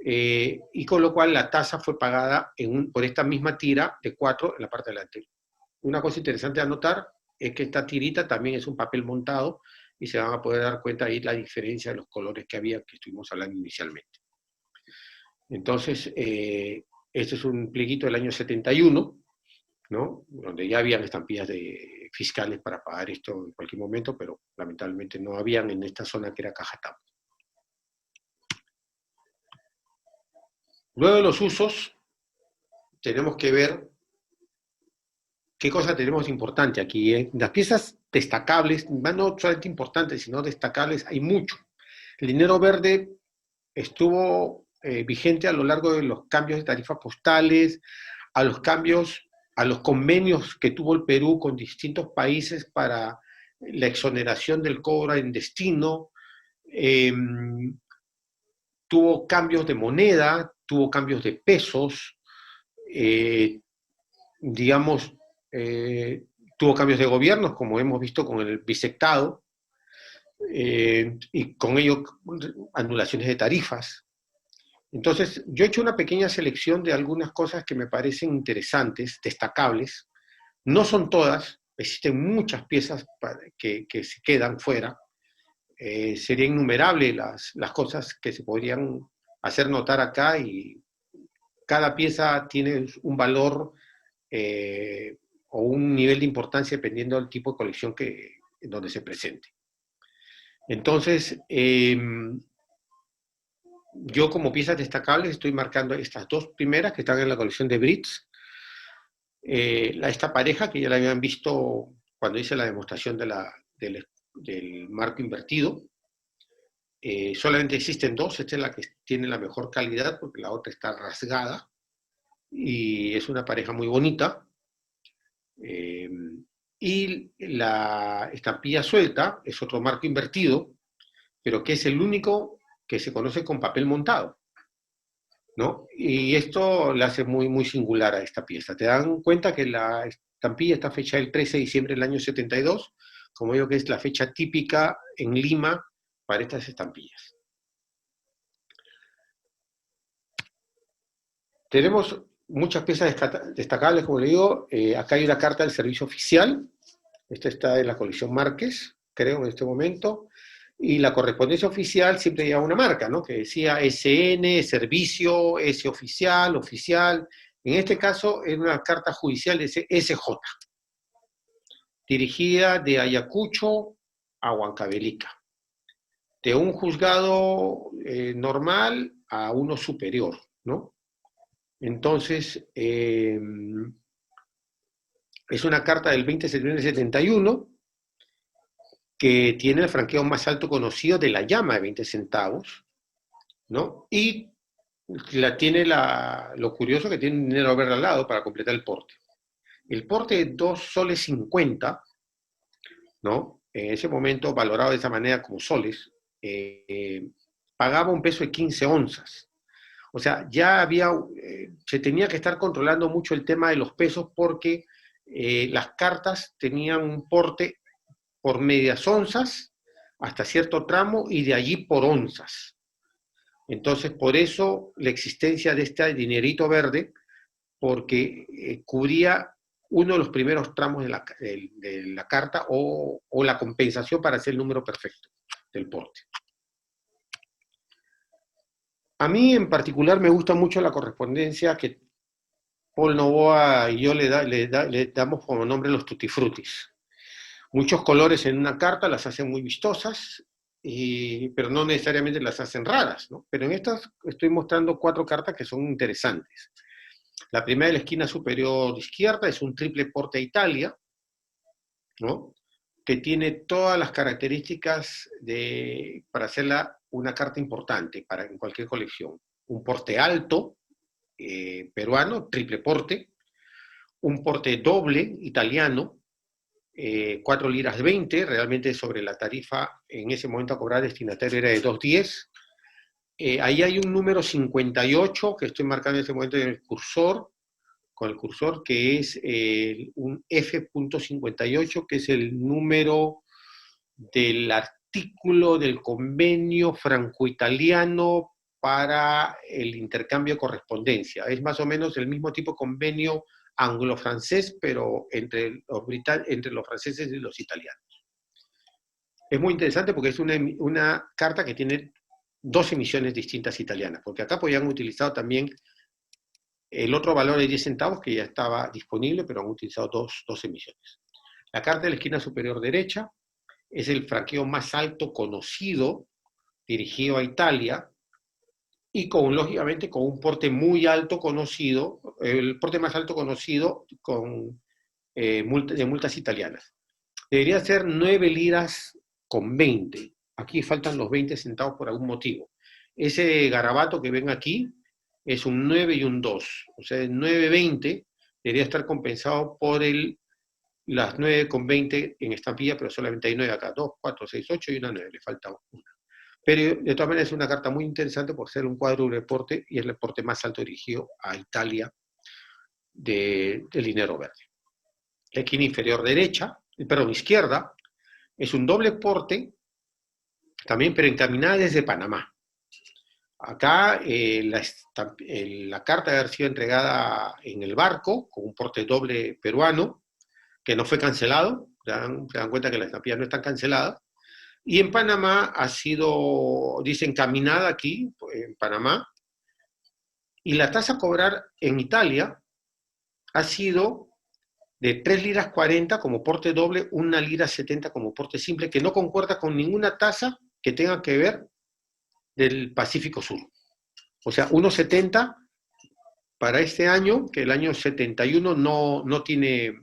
y con lo cual la tasa fue pagada por esta misma tira de 4 en la parte delantera. Una cosa interesante a notar es que esta tirita también es un papel montado y se van a poder dar cuenta ahí la diferencia de los colores que había, que estuvimos hablando inicialmente. Entonces, este es un plieguito del año 71, ¿no? Donde ya habían estampillas fiscales para pagar esto en cualquier momento, pero lamentablemente no habían en esta zona que era Cajatán. Luego de los usos, tenemos que ver qué cosa tenemos importante aquí. Las piezas destacables, no solamente importantes, sino destacables, hay mucho. El dinero verde estuvo vigente a lo largo de los cambios de tarifas postales, a los cambios, a los convenios que tuvo el Perú con distintos países para la exoneración del cobro en destino, tuvo cambios de moneda, tuvo cambios de pesos, digamos, tuvo cambios de gobiernos, como hemos visto con el bisectado, y con ello anulaciones de tarifas. Entonces, yo he hecho una pequeña selección de algunas cosas que me parecen interesantes, destacables. No son todas, existen muchas piezas que se quedan fuera. Sería innumerable las cosas que se podrían hacer notar acá y cada pieza tiene un valor o un nivel de importancia dependiendo del tipo de colección en donde se presente. Entonces, yo como piezas destacables estoy marcando estas dos primeras que están en la colección de Brits. Esta pareja que ya la habían visto cuando hice la demostración del marco invertido. Solamente existen dos, esta es la que tiene la mejor calidad porque la otra está rasgada y es una pareja muy bonita. Y la estampilla suelta es otro marco invertido, pero que es el único que se conoce con papel montado, ¿no? Y esto la hace muy, muy singular a esta pieza. Te dan cuenta que la estampilla está fecha el 13 de diciembre del año 72, como digo que es la fecha típica en Lima para estas estampillas. Tenemos muchas piezas destacables, como le digo. Acá hay una carta del servicio oficial. Esta está en la colección Márquez, creo, en este momento. Y la correspondencia oficial siempre lleva una marca, ¿no? Que decía SN, servicio, S oficial, oficial. En este caso, es una carta judicial de SJ, dirigida de Ayacucho a Huancavelica. De un juzgado normal a uno superior, ¿no? Entonces, es una carta del 20 de septiembre de 71 que tiene el franqueo más alto conocido de la llama de 20 centavos, ¿no? Y tiene lo curioso que tiene un dinero verde al lado para completar el porte. El porte de 2 soles 50, ¿no? En ese momento valorado de esa manera como soles, pagaba un peso de 15 onzas. O sea, ya se tenía que estar controlando mucho el tema de los pesos porque las cartas tenían un porte por medias onzas hasta cierto tramo y de allí por onzas. Entonces, por eso la existencia de este dinerito verde, porque cubría uno de los primeros tramos de la carta o la compensación para hacer el número perfecto del porte. A mí en particular me gusta mucho la correspondencia que Paul Novoa y yo le damos como nombre los tutti frutis. Muchos colores en una carta las hacen muy vistosas, pero no necesariamente las hacen raras, ¿no? Pero en estas estoy mostrando 4 cartas que son interesantes. La primera de la esquina superior izquierda es un triple porte a Italia, ¿no? Que tiene todas las características para hacerla una carta importante en cualquier colección. Un porte alto, peruano, triple porte, un porte doble italiano, 4 liras 20, realmente sobre la tarifa en ese momento a cobrar destinatario era de 2.10. Ahí hay un número 58 que estoy marcando en ese momento en el cursor, con el cursor, que es un F.58, que es el número del artículo del convenio franco-italiano para el intercambio de correspondencia. Es más o menos el mismo tipo de convenio anglo-francés, pero entre los franceses y los italianos. Es muy interesante porque es una carta que tiene dos emisiones distintas italianas, porque acá podían utilizado también el otro valor de 10 centavos que ya estaba disponible, pero han utilizado dos emisiones. La carta de la esquina superior derecha es el franqueo más alto conocido dirigido a Italia y lógicamente con un porte muy alto conocido, el porte más alto conocido de multas italianas. Debería ser 9 liras con 20. Aquí faltan los 20 centavos por algún motivo. Ese garabato que ven aquí es un 9 y un 2. O sea, el 9,20 debería estar compensado por las 9,20 en estampilla, pero solamente hay 9 acá. 2, 4, 6, 8 y una 9. Le falta una. Pero de todas maneras es una carta muy interesante por ser un cuádruple porte y es el porte más alto dirigido a Italia del dinero verde. La esquina inferior derecha, perdón, izquierda, es un doble porte, también pero encaminada desde Panamá. Acá la carta debe haber sido entregada en el barco, con un porte doble peruano, que no fue cancelado, se dan cuenta que las estampillas no están canceladas, y en Panamá ha sido, dice, encaminada aquí, en Panamá, y la tasa a cobrar en Italia ha sido de 3 liras 40 como porte doble, 1 lira 70 como porte simple, que no concuerda con ninguna tasa que tenga que ver del Pacífico Sur. O sea, 1,70 para este año, que el año 71 no tiene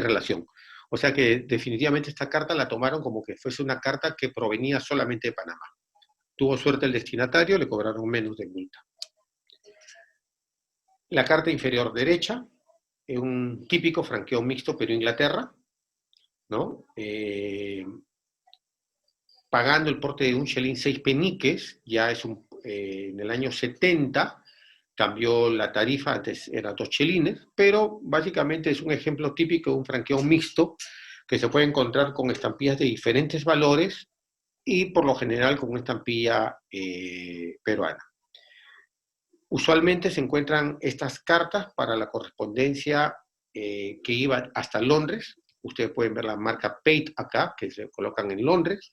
relación. O sea que definitivamente esta carta la tomaron como que fuese una carta que provenía solamente de Panamá. Tuvo suerte el destinatario, le cobraron menos de multa. La carta inferior derecha es un típico franqueo mixto Perú-Inglaterra, ¿no? Pagando el porte de un chelín 6 peniques, ya es en el año 70 cambió la tarifa, antes era 2 chelines, pero básicamente es un ejemplo típico de un franqueo mixto que se puede encontrar con estampillas de diferentes valores y por lo general con una estampilla peruana. Usualmente se encuentran estas cartas para la correspondencia que iba hasta Londres. Ustedes pueden ver la marca Pate acá, que se colocan en Londres.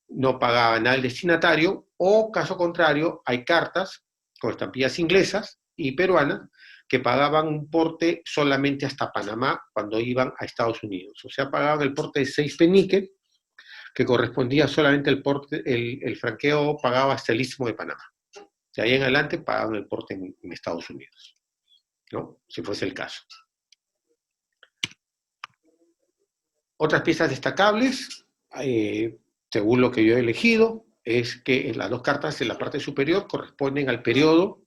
No pagaba nada el destinatario, o caso contrario, hay cartas con estampillas inglesas y peruanas que pagaban un porte solamente hasta Panamá cuando iban a Estados Unidos. O sea, pagaban el porte de 6 peniques, que correspondía solamente el franqueo pagaba hasta el Istmo de Panamá. De ahí en adelante pagaban el porte en Estados Unidos, ¿no? Si fuese el caso. Otras piezas destacables, según lo que yo he elegido, es que en las dos cartas en la parte superior corresponden al periodo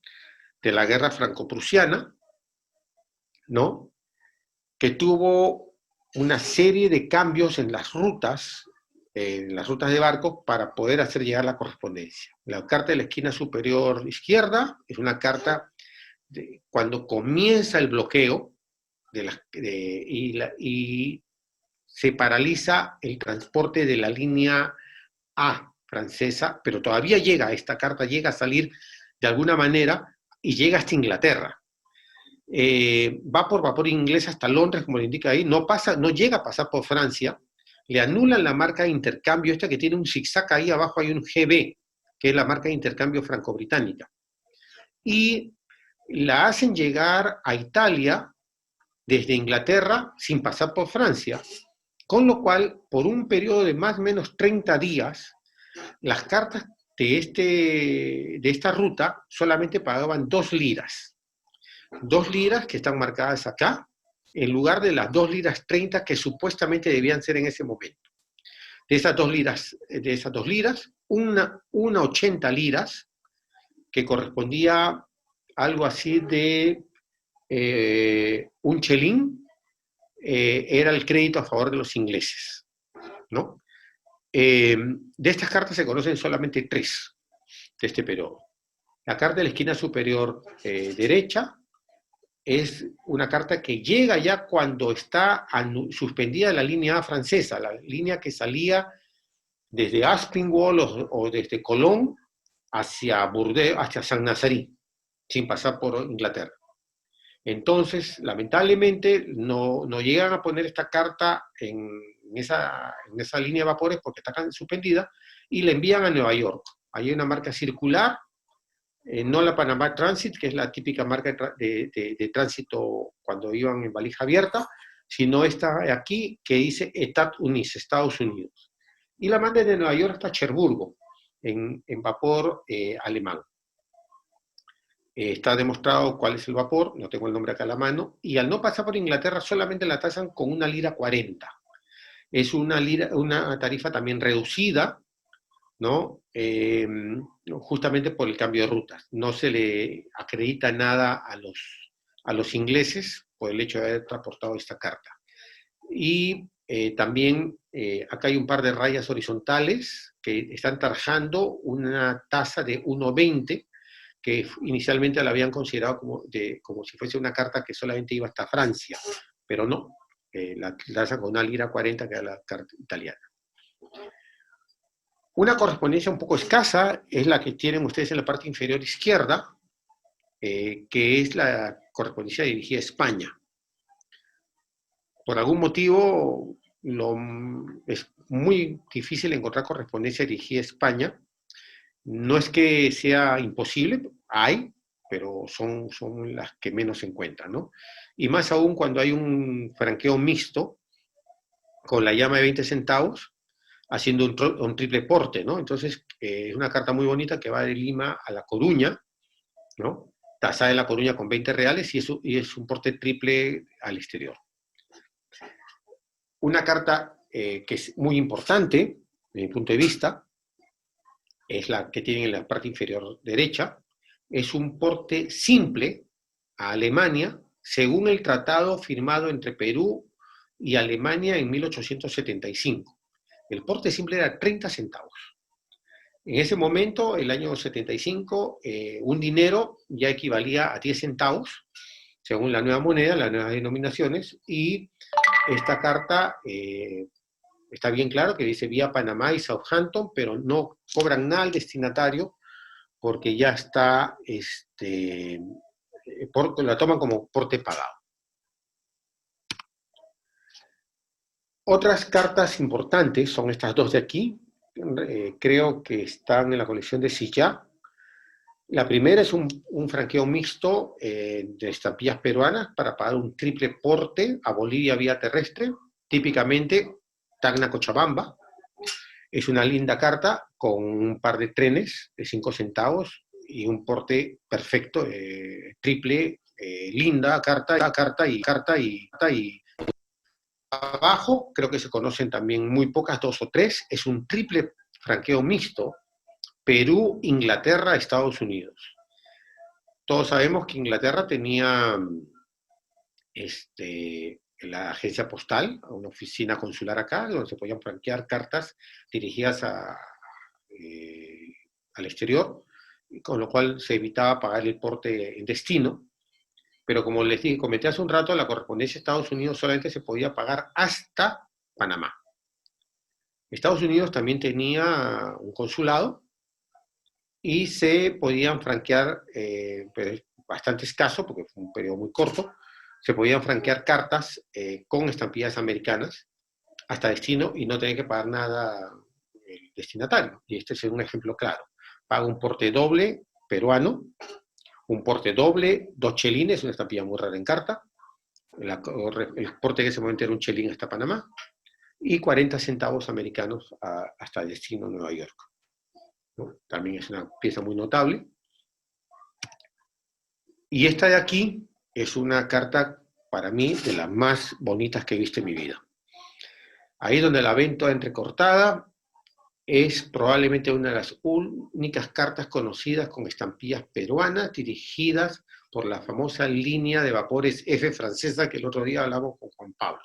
de la guerra franco-prusiana, ¿no? Que tuvo una serie de cambios en las rutas de barcos para poder hacer llegar la correspondencia. La carta de la esquina superior izquierda es una carta de cuando comienza el bloqueo y se paraliza el transporte de la línea A francesa, pero todavía esta carta llega a salir de alguna manera y llega hasta Inglaterra. Va por vapor inglés hasta Londres, como le indica ahí, no llega a pasar por Francia, le anulan la marca de intercambio, esta que tiene un zigzag ahí abajo, hay un GB, que es la marca de intercambio franco-británica, y la hacen llegar a Italia desde Inglaterra sin pasar por Francia, con lo cual, por un periodo de más o menos 30 días, las cartas de esta ruta solamente pagaban 2 liras. 2 liras que están marcadas acá, en lugar de las 2 liras 30 que supuestamente debían ser en ese momento. De esas 2 liras, una 80 liras, que correspondía algo así de un chelín, era el crédito a favor de los ingleses, ¿no? De estas cartas se conocen solamente 3 de este periodo. La carta de la esquina superior derecha es una carta que llega ya cuando está suspendida la línea A francesa, la línea que salía desde Aspinwall o desde Colón hacia Burdeos, hacia San Nazarí, sin pasar por Inglaterra. Entonces, lamentablemente, no llegan a poner esta carta en esa línea de vapores porque está suspendida y la envían a Nueva York. Hay una marca circular, no la Panamá Transit, que es la típica marca de tránsito cuando iban en valija abierta, sino esta de aquí que dice Etat Unis, Estados Unidos. Y la mandan de Nueva York hasta Cherburgo, en vapor alemán. Está demostrado cuál es el vapor, no tengo el nombre acá a la mano, y al no pasar por Inglaterra solamente la tasan con 1,40 lira. Es una tarifa también reducida, ¿no? Justamente por el cambio de rutas. No se le acredita nada a los ingleses por el hecho de haber transportado esta carta. Y también acá hay un par de rayas horizontales que están tarjando una tasa de 1,20, que inicialmente la habían considerado como si fuese una carta que solamente iba hasta Francia, pero no, la tasa con 1,40 lira, que es la carta italiana. Una correspondencia un poco escasa es la que tienen ustedes en la parte inferior izquierda, que es la correspondencia dirigida a España. Por algún motivo es muy difícil encontrar correspondencia dirigida a España. No es que sea imposible, hay, pero son las que menos se encuentran, ¿no? Y más aún cuando hay un franqueo mixto con la llama de 20 centavos, haciendo un triple porte, ¿no? Entonces, es una carta muy bonita que va de Lima a La Coruña, ¿no? Tasada en La Coruña con 20 reales y es un porte triple al exterior. Una carta que es muy importante, desde mi punto de vista, es la que tienen en la parte inferior derecha, es un porte simple a Alemania, según el tratado firmado entre Perú y Alemania en 1875. El porte simple era 30 centavos. En ese momento, el año 75, un dinero ya equivalía a 10 centavos, según la nueva moneda, las nuevas denominaciones, y esta carta está bien claro que dice vía Panamá y Southampton, pero no cobran nada al destinatario porque ya está, la toman como porte pagado. Otras cartas importantes son estas dos de aquí, creo que están en la colección de Silla. La primera es un franqueo mixto de estampillas peruanas para pagar un triple porte a Bolivia vía terrestre, típicamente Tacna Cochabamba. Es una linda carta con un par de trenes de 5 centavos y un porte perfecto, triple, linda carta y abajo, creo que se conocen también muy pocas, 2 o 3, es un triple franqueo mixto, Perú, Inglaterra, Estados Unidos. Todos sabemos que Inglaterra tenía la agencia postal, una oficina consular acá, donde se podían franquear cartas dirigidas al exterior, con lo cual se evitaba pagar el porte en destino. Pero como les dije, comenté hace un rato, la correspondencia a Estados Unidos solamente se podía pagar hasta Panamá. Estados Unidos también tenía un consulado y se podían franquear, pero es bastante escaso porque fue un periodo muy corto, se podían franquear cartas con estampillas americanas hasta destino y no tener que pagar nada el destinatario. Y este es un ejemplo claro. Paga un porte doble peruano, un porte doble, 2 chelines, una estampilla muy rara en carta. El porte en ese momento era un chelín hasta Panamá, y 40 centavos americanos hasta el destino Nueva York, ¿no? También es una pieza muy notable. Y esta de aquí es una carta, para mí, de las más bonitas que he visto en mi vida. Ahí donde la ven toda entrecortada, es probablemente una de las únicas cartas conocidas con estampillas peruanas dirigidas por la famosa línea de vapores F francesa que el otro día hablamos con Juan Pablo.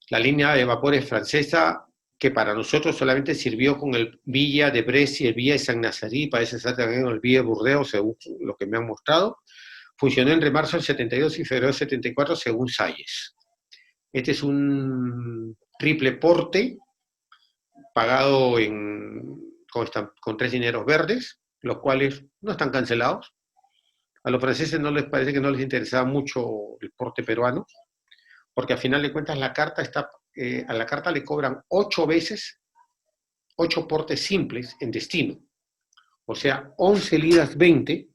La línea de vapores francesa que para nosotros solamente sirvió con el Villa de Brest y el Villa de San Nazarí, parece ser también el Villa de Burdeos, según lo que me han mostrado. Funcionó entre marzo del 72 y febrero del 74, según Salles. Este es un triple porte pagado en con 3 dineros verdes, los cuales no están cancelados. A los franceses no les parece que no les interesaba mucho el porte peruano, porque al final de cuentas la carta a la carta le cobran 8 veces, 8 portes simples en destino. O sea, 11 liras 20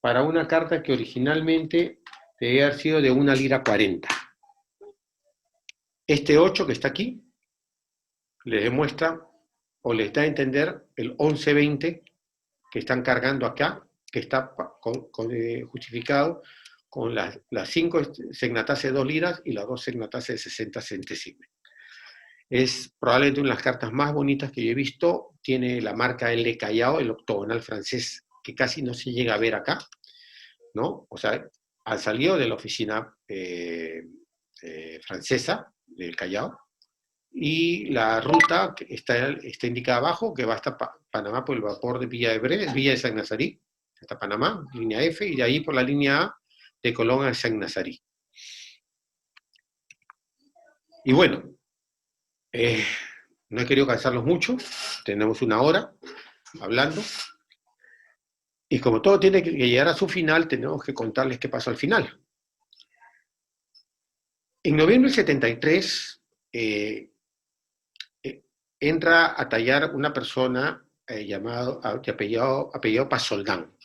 para una carta que originalmente debía haber sido de 1 lira 40. Este 8 que está aquí les demuestra o les da a entender el 11.20 que están cargando acá, que está justificado con las 5 segnatases de 2 liras y las 2 segnatases de 60 centésimes. Es probablemente una de las cartas más bonitas que yo he visto. Tiene la marca L Callao, el octogonal francés, que casi no se llega a ver acá, ¿no? O sea, ha salido de la oficina francesa del Callao, y la ruta que está indicada abajo, que va hasta Panamá por el vapor de Villa de San Nazarí, hasta Panamá, línea F, y de ahí por la línea A de Colón a San Nazarí. Y bueno, no he querido cansarlos mucho, tenemos 1 hora hablando, y como todo tiene que llegar a su final, tenemos que contarles qué pasó al final. En noviembre del 73, entra a tallar una persona llamado, de apellido Pasoldán,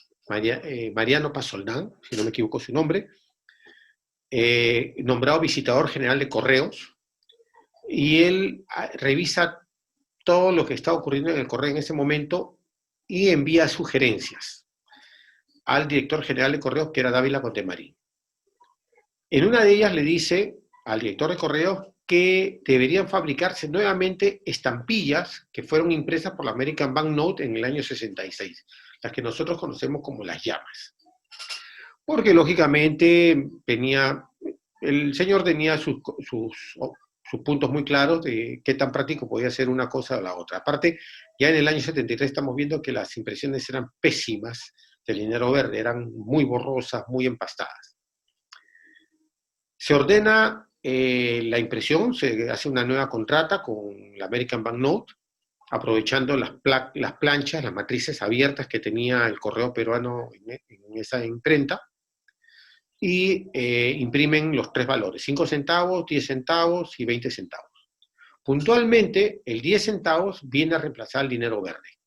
Mariano Pasoldán, si no me equivoco su nombre, nombrado visitador general de correos, y él revisa todo lo que está ocurriendo en el correo en ese momento y envía sugerencias al director general de correos, que era Dávila Contemarín. En una de ellas le dice al director de correos que deberían fabricarse nuevamente estampillas que fueron impresas por la American Banknote en el año 66, las que nosotros conocemos como las llamas. Porque lógicamente el señor tenía sus puntos muy claros de qué tan práctico podía ser una cosa o la otra. Aparte, ya en el año 73 estamos viendo que las impresiones eran pésimas del dinero verde, eran muy borrosas, muy empastadas. Se ordena la impresión, se hace una nueva contrata con la American Banknote, aprovechando las planchas, las matrices abiertas que tenía el correo peruano en esa imprenta, y imprimen los 3 valores, 5 centavos, 10 centavos y 20 centavos. Puntualmente, el 10 centavos viene a reemplazar el dinero verde,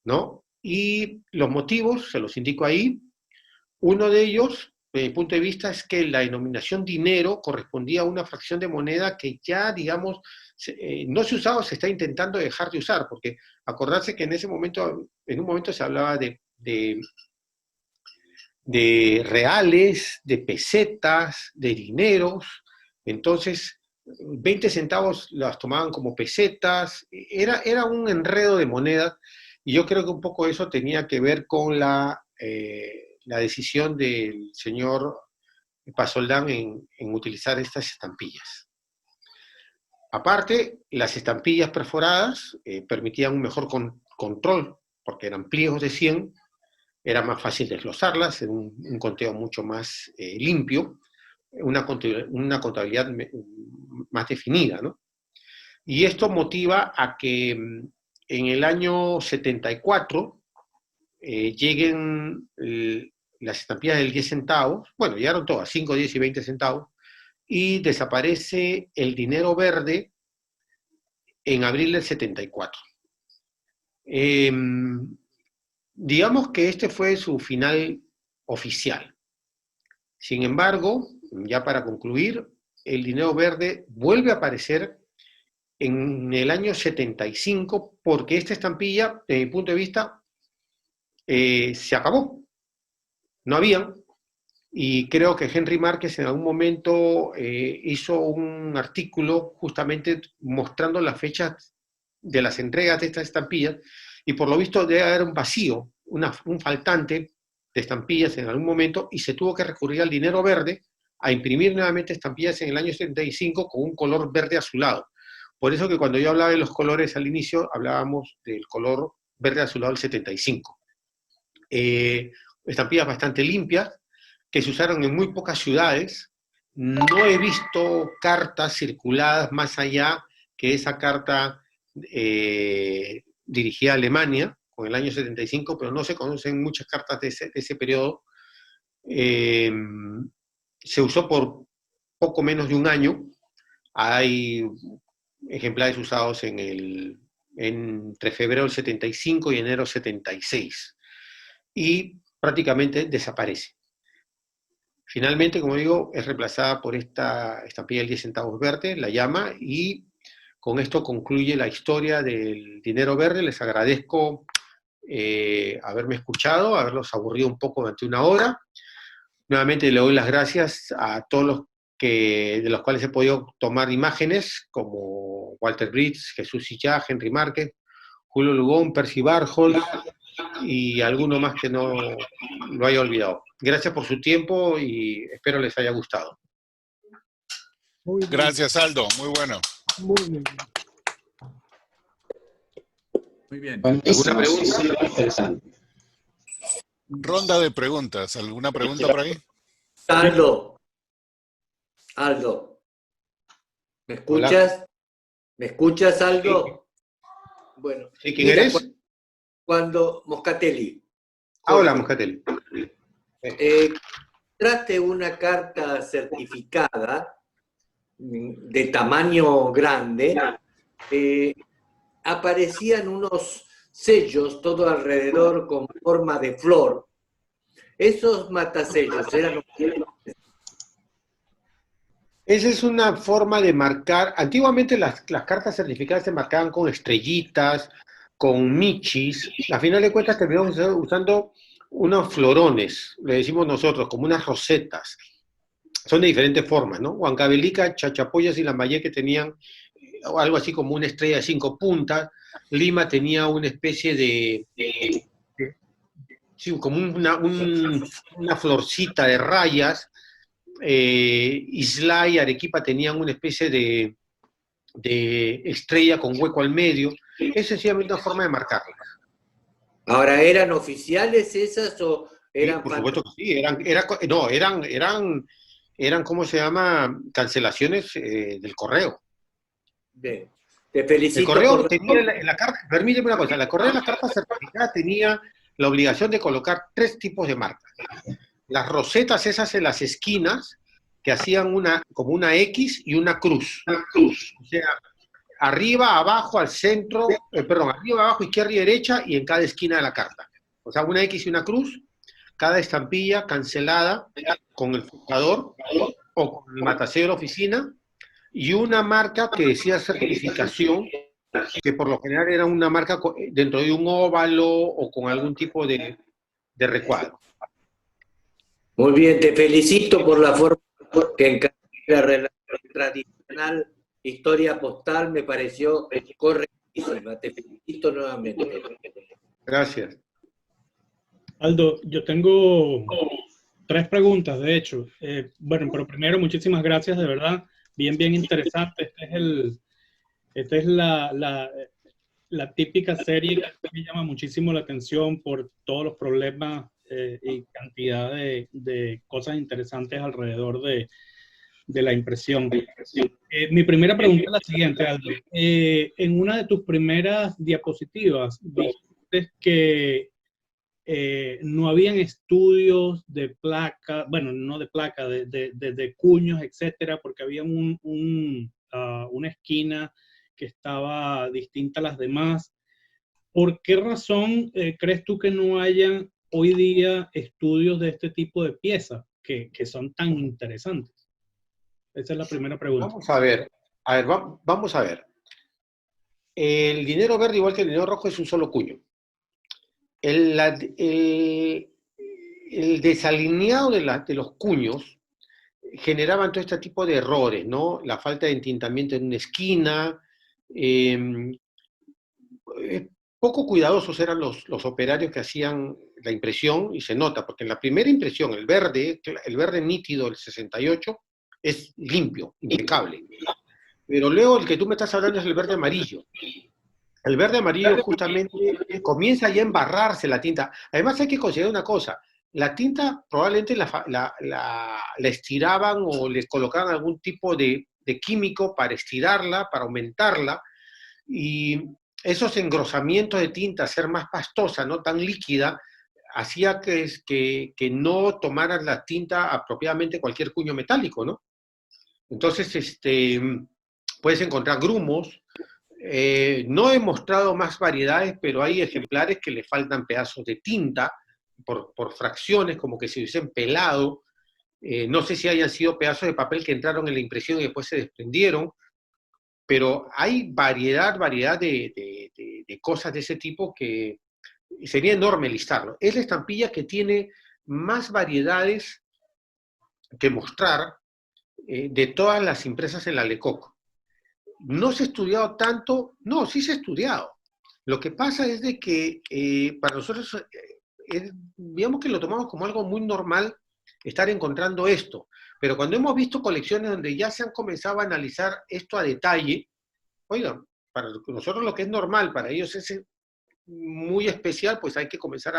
¿no? Y los motivos, se los indico ahí. Uno de ellos, desde mi punto de vista, es que la denominación dinero correspondía a una fracción de moneda que ya, digamos, no se usaba, se está intentando dejar de usar, porque acordarse que en un momento se hablaba de reales, de pesetas, de dineros. Entonces 20 centavos las tomaban como pesetas, era un enredo de monedas, y yo creo que un poco eso tenía que ver con la decisión del señor Pasoldán en utilizar estas estampillas. Aparte, las estampillas perforadas permitían un mejor control, porque eran pliegos de 100, era más fácil desglosarlas, era un conteo mucho más limpio, una contabilidad más definida, ¿no? Y esto motiva a que en el año 74 lleguen las estampillas del 10 centavos, bueno, llegaron todas, 5, 10 y 20 centavos, y desaparece el dinero verde en abril del 74. Digamos que este fue su final oficial. Sin embargo, ya para concluir, el dinero verde vuelve a aparecer en el año 75, porque esta estampilla, desde mi punto de vista, se acabó. No había. Y creo que Henry Márquez en algún momento hizo un artículo justamente mostrando las fechas de las entregas de estas estampillas, y por lo visto debe haber un vacío, un faltante de estampillas en algún momento, y se tuvo que recurrir al dinero verde a imprimir nuevamente estampillas en el año 75 con un color verde azulado. Por eso que cuando yo hablaba de los colores al inicio, hablábamos del color verde azulado del 75. Estampillas bastante limpias, que se usaron en muy pocas ciudades. No he visto cartas circuladas más allá que esa carta dirigida a Alemania, con el año 75, pero no se conocen muchas cartas de ese periodo. Se usó por poco menos de un año. Hay ejemplares usados entre febrero del 75 y enero del 76. Y prácticamente desaparece. Finalmente, como digo, es reemplazada por esta estampilla del 10 centavos verde, la llama, y con esto concluye la historia del dinero verde. Les agradezco haberme escuchado, haberlos aburrido un poco durante una hora. Nuevamente le doy las gracias a todos de los cuales he podido tomar imágenes, como Walter Bridge, Jesús Sillá, Henry Márquez, Julio Lugón, Percy Barjols y alguno más que no lo haya olvidado. Gracias por su tiempo y espero les haya gustado. Muy bien. Gracias, Aldo. Muy bueno. Muy bien. Muy bien. ¿Alguna pregunta? Interesante. Ronda de preguntas. ¿Alguna pregunta por ahí? Aldo, ¿me escuchas? Hola. ¿Me escuchas, Aldo? Bueno. ¿Sí, quién eres? Cuando Moscatelli. Hola, Moscatelli. Trate una carta certificada de tamaño grande, aparecían unos sellos todo alrededor con forma de flor. Esos matasellos eran... Esa es una forma de marcar. Antiguamente las cartas certificadas se marcaban con estrellitas, con michis. A final de cuentas terminamos usando unos florones, le decimos nosotros, como unas rosetas. Son de diferentes formas, ¿no? Huancavelica, Chachapoyas y Lambayeque tenían algo así como una estrella de 5 puntas. Lima tenía una especie sí, como una florcita de rayas. Islay y Arequipa tenían una especie de estrella con hueco al medio. Es sencillamente una forma de marcarlas. Ahora, ¿eran oficiales esas o eran... Sí, por supuesto que sí, eran, ¿cómo se llama? Cancelaciones del correo. Bien. Te felicito. El correo por... tenía la carta, permíteme una cosa, el correo de la carta certificada tenía la obligación de colocar 3 tipos de marcas. Las rosetas esas en las esquinas, que hacían como una X y una cruz. O sea, arriba, abajo, al centro, arriba, abajo, izquierda y derecha, y en cada esquina de la carta. O sea, una X y una cruz, cada estampilla cancelada con el fijador o con el matasello de la oficina, y una marca que decía certificación, que por lo general era una marca dentro de un óvalo o con algún tipo de recuadro. Muy bien, te felicito por la forma que encarga la relación tradicional, historia postal, me pareció correctísima. Te felicito nuevamente. Gracias. Aldo, yo tengo 3 preguntas, de hecho. Bueno, pero primero, muchísimas gracias, de verdad. Bien interesante. Esta es la típica serie que me llama muchísimo la atención por todos los problemas y cantidad de cosas interesantes alrededor de la impresión. Mi primera pregunta es la siguiente, Aldo. En una de tus primeras diapositivas dijiste que no habían estudios de placa, bueno, no de placa, de cuños, etcétera, porque había una esquina que estaba distinta a las demás. ¿Por qué razón crees tú que no hayan hoy día estudios de este tipo de piezas que son tan interesantes? Esa es la primera pregunta. Vamos a ver, vamos a ver. El dinero verde, igual que el dinero rojo, es un solo cuño. El desalineado de los cuños generaban todo este tipo de errores, ¿no? La falta de entintamiento en una esquina, poco cuidadosos eran los operarios que hacían la impresión, y se nota, porque en la primera impresión, el verde nítido del 68, es limpio, impecable. Pero luego el que tú me estás hablando es el verde amarillo. El verde amarillo justamente comienza ya a embarrarse la tinta. Además hay que considerar una cosa, la tinta probablemente la estiraban o les colocaban algún tipo de químico para estirarla, para aumentarla, y esos engrosamientos de tinta, ser más pastosa, no tan líquida, hacía que no tomaran la tinta apropiadamente cualquier cuño metálico, ¿no? Entonces, puedes encontrar grumos. No he mostrado más variedades, pero hay ejemplares que le faltan pedazos de tinta por fracciones, como que se hubiesen pelado. No sé si hayan sido pedazos de papel que entraron en la impresión y después se desprendieron, pero hay variedad de cosas de ese tipo que sería enorme listarlo. Es la estampilla que tiene más variedades que mostrar de todas las impresas en la Lecoq. No se ha estudiado tanto, no, sí se ha estudiado. Lo que pasa es de que para nosotros, digamos que lo tomamos como algo muy normal estar encontrando esto, pero cuando hemos visto colecciones donde ya se han comenzado a analizar esto a detalle, oigan, para nosotros lo que es normal, para ellos es muy especial, pues hay que comenzar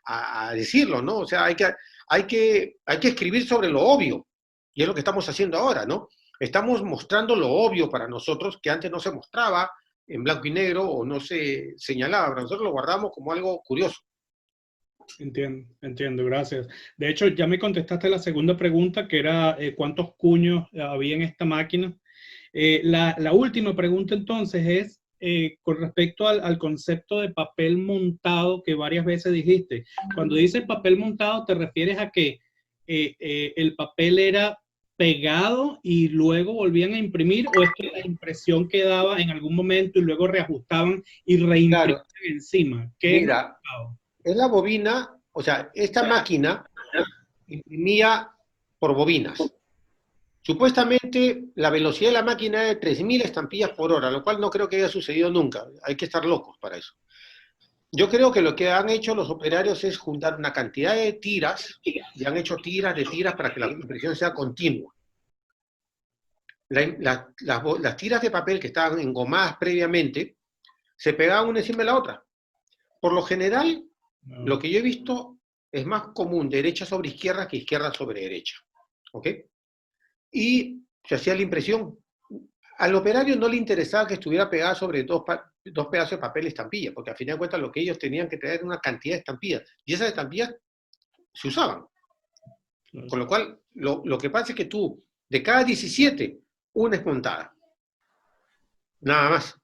a decirlo, ¿no? O sea, hay que escribir sobre lo obvio, y es lo que estamos haciendo ahora, ¿no? Estamos mostrando lo obvio para nosotros, que antes no se mostraba en blanco y negro o no se señalaba, pero nosotros lo guardamos como algo curioso. Entiendo, gracias. De hecho, ya me contestaste la segunda pregunta, que era cuántos cuños había en esta máquina. La última pregunta entonces es con respecto al concepto de papel montado que varias veces dijiste. Cuando dices papel montado, ¿te refieres a que el papel era pegado y luego volvían a imprimir, o es que la impresión quedaba en algún momento y luego reajustaban y reimprimían Claro, encima? ¿Qué es mira, montado? es la bobina, o sea, esta máquina imprimía por bobinas. Supuestamente la velocidad de la máquina es de 3.000 estampillas por hora, lo cual no creo que haya sucedido nunca. Hay que estar locos para eso. Yo creo que lo que han hecho los operarios es juntar una cantidad de tiras, y han hecho tiras de tiras para que la impresión sea continua. Las tiras de papel que estaban engomadas previamente se pegaban una encima de la otra. Por lo general, lo que yo he visto es más común derecha sobre izquierda que izquierda sobre derecha. ¿Ok? Y se hacía la impresión. Al operario no le interesaba que estuviera pegada sobre dos pedazos de papel estampilla, porque al final de cuentas lo que ellos tenían que tener era una cantidad de estampillas, y esas estampillas se usaban. Con lo cual, lo que pasa es que tú, de cada 17, una es montada. Nada más.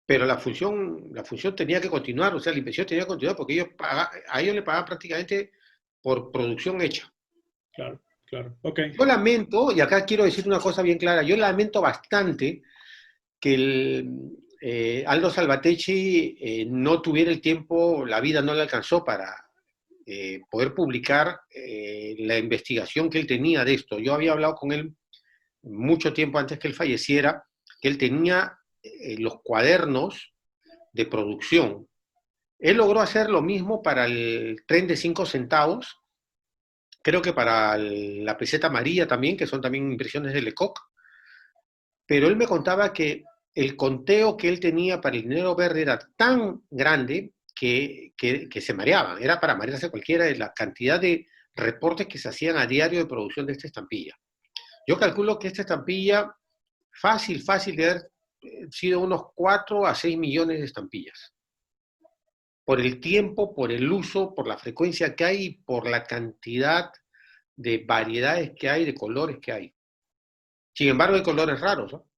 Pero la función tenía que continuar, o sea, la impresión tenía que continuar porque a ellos le pagaban prácticamente por producción hecha. Claro, ok. Yo lamento, y acá quiero decir una cosa bien clara, yo lamento bastante que Aldo Salvatecci no tuviera el tiempo, la vida no le alcanzó para poder publicar la investigación que él tenía de esto. Yo había hablado con él mucho tiempo antes que él falleciera, que él tenía los cuadernos de producción. Él logró hacer lo mismo para el tren de 5 centavos, creo que para la peseta amarilla también, que son también impresiones de Lecoq, pero él me contaba que el conteo que él tenía para el dinero verde era tan grande que se mareaban, era para marearse cualquiera de la cantidad de reportes que se hacían a diario de producción de esta estampilla. Yo calculo que esta estampilla, fácil de haber sido unos 4 a 6 millones de estampillas. Por el tiempo, por el uso, por la frecuencia que hay y por la cantidad de variedades que hay, de colores que hay. Sin embargo, hay colores raros, ¿no?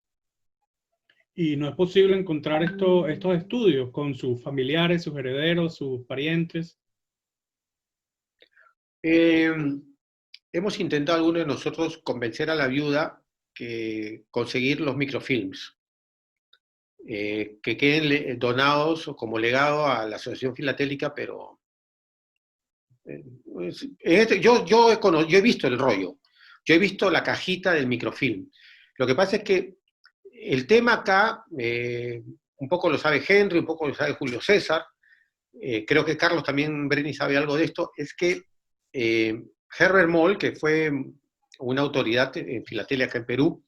Y no es posible encontrar estos estudios con sus familiares, sus herederos, sus parientes. Hemos intentado algunos de nosotros convencer a la viuda que conseguir los microfilms, que queden donados como legado a la Asociación Filatélica, pero yo he visto el rollo, yo he visto la cajita del microfilm. Lo que pasa es que el tema acá, un poco lo sabe Henry, un poco lo sabe Julio César, creo que Carlos también, Brenny, sabe algo de esto, es que Herbert Moll, que fue una autoridad en filatelia acá en Perú,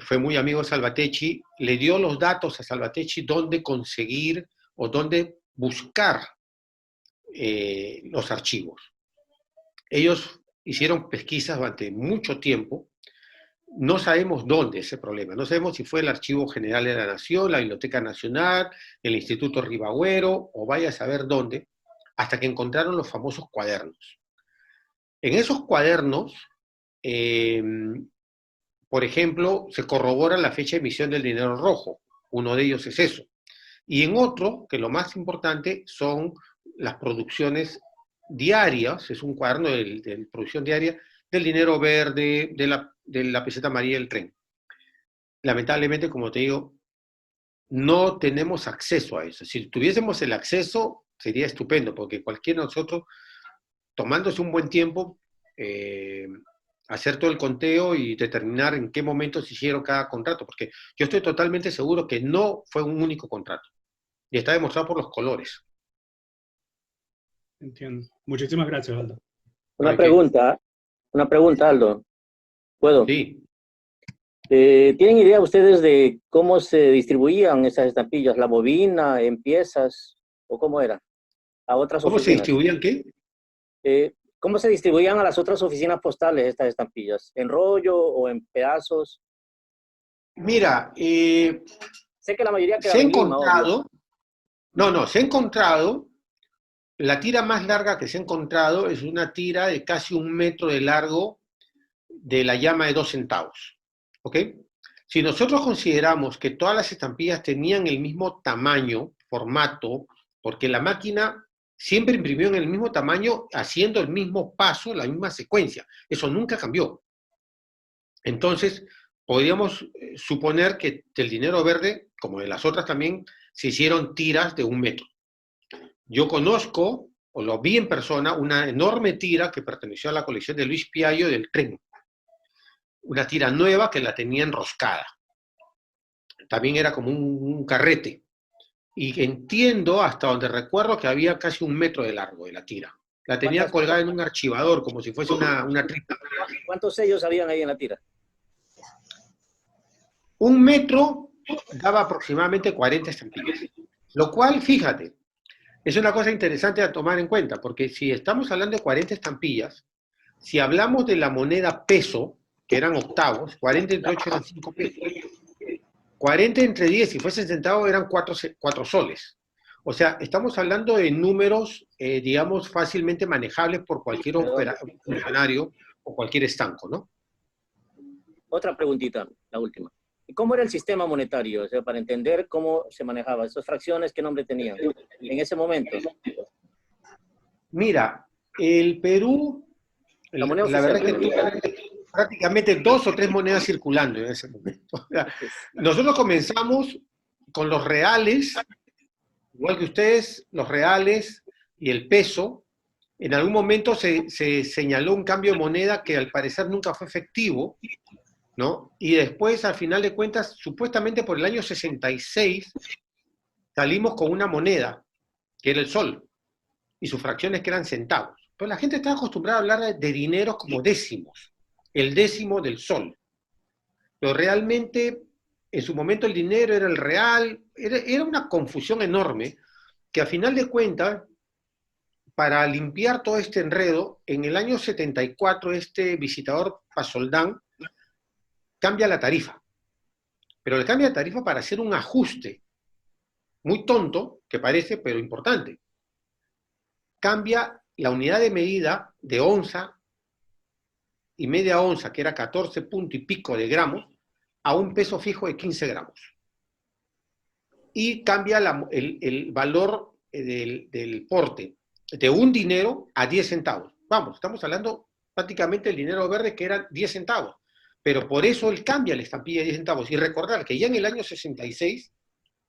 fue muy amigo de Salvatecci, le dio los datos a Salvatecci dónde conseguir o dónde buscar los archivos. Ellos hicieron pesquisas durante mucho tiempo no sabemos dónde ese problema. No sabemos si fue el Archivo General de la Nación, la Biblioteca Nacional, el Instituto Ribagüero, o vaya a saber dónde, hasta que encontraron los famosos cuadernos. En esos cuadernos, por ejemplo, se corrobora la fecha de emisión del dinero rojo. Uno de ellos es eso. Y en otro, que lo más importante, son las producciones diarias, es un cuaderno de producción diaria del dinero verde, de la peseta amarilla del tren. Lamentablemente, como te digo, no tenemos acceso a eso. Si tuviésemos el acceso, sería estupendo, porque cualquiera de nosotros, tomándose un buen tiempo, hacer todo el conteo y determinar en qué momento se hicieron cada contrato, porque yo estoy totalmente seguro que no fue un único contrato, y está demostrado por los colores. Entiendo. Muchísimas gracias, Aldo. Una pregunta, Aldo. ¿Puedo? Sí. ¿Tienen idea ustedes de cómo se distribuían esas estampillas? ¿La bobina, en piezas o cómo era? A otras ¿Cómo se oficinas. distribuían qué? ¿Cómo se distribuían a las otras oficinas postales estas estampillas? ¿En rollo o en pedazos? Mira, Sé que la mayoría se ha quedaban en Lima, obvio. se ha encontrado, la tira más larga que se ha encontrado es una tira de casi 1 metro de largo de la llama de 2 centavos, ¿ok? Si nosotros consideramos que todas las estampillas tenían el mismo tamaño, formato, porque la máquina siempre imprimió en el mismo tamaño, haciendo el mismo paso, la misma secuencia, eso nunca cambió. Entonces, podríamos suponer que del dinero verde, como de las otras también, se hicieron tiras de 1 metro. Yo conozco, o lo vi en persona, una enorme tira que perteneció a la colección de Luis Piallo del tren. Una tira nueva que la tenía enroscada. También era como un carrete. Y entiendo, hasta donde recuerdo, que había casi 1 metro de largo de la tira. La tenía colgada en un archivador, como si fuese una tripa. ¿Cuántos sellos habían ahí en la tira? 1 metro daba aproximadamente 40 estampillas. Lo cual, fíjate, es una cosa interesante a tomar en cuenta, porque si estamos hablando de 40 estampillas, si hablamos de la moneda peso, que eran octavos, 40 entre 8 eran 5 pesos. 40 entre 10, si fuesen centavos, eran 4 soles. O sea, estamos hablando de números, digamos, fácilmente manejables por cualquier funcionario o cualquier estanco, ¿no? Otra preguntita, la última. ¿Cómo era el sistema monetario? O sea, para entender cómo se manejaba. ¿Esas fracciones qué nombre tenían en ese momento? Mira, el Perú, La moneda la verdad oficial, es que tuvo prácticamente 2 o 3 monedas circulando en ese momento. O sea, nosotros comenzamos con los reales, igual que ustedes, los reales y el peso. En algún momento se señaló un cambio de moneda que al parecer nunca fue efectivo, ¿no? Y después, al final de cuentas, supuestamente por el año 66, salimos con una moneda, que era el sol, y sus fracciones que eran centavos. Pero la gente está acostumbrada a hablar de dineros como décimos, el décimo del sol. Pero realmente, en su momento el dinero era el real, era una confusión enorme, que a final de cuentas, para limpiar todo este enredo, en el año 74 este visitador Pasoldán cambia la tarifa. Pero le cambia la tarifa para hacer un ajuste, muy tonto, que parece, pero importante. Cambia la unidad de medida de onza y media onza, que era 14 punto y pico de gramos, a un peso fijo de 15 gramos. Y cambia el valor del porte de un dinero a 10 centavos. Vamos, estamos hablando prácticamente del dinero verde, que era 10 centavos. Pero por eso él cambia la estampilla de 10 centavos. Y recordar que ya en el año 66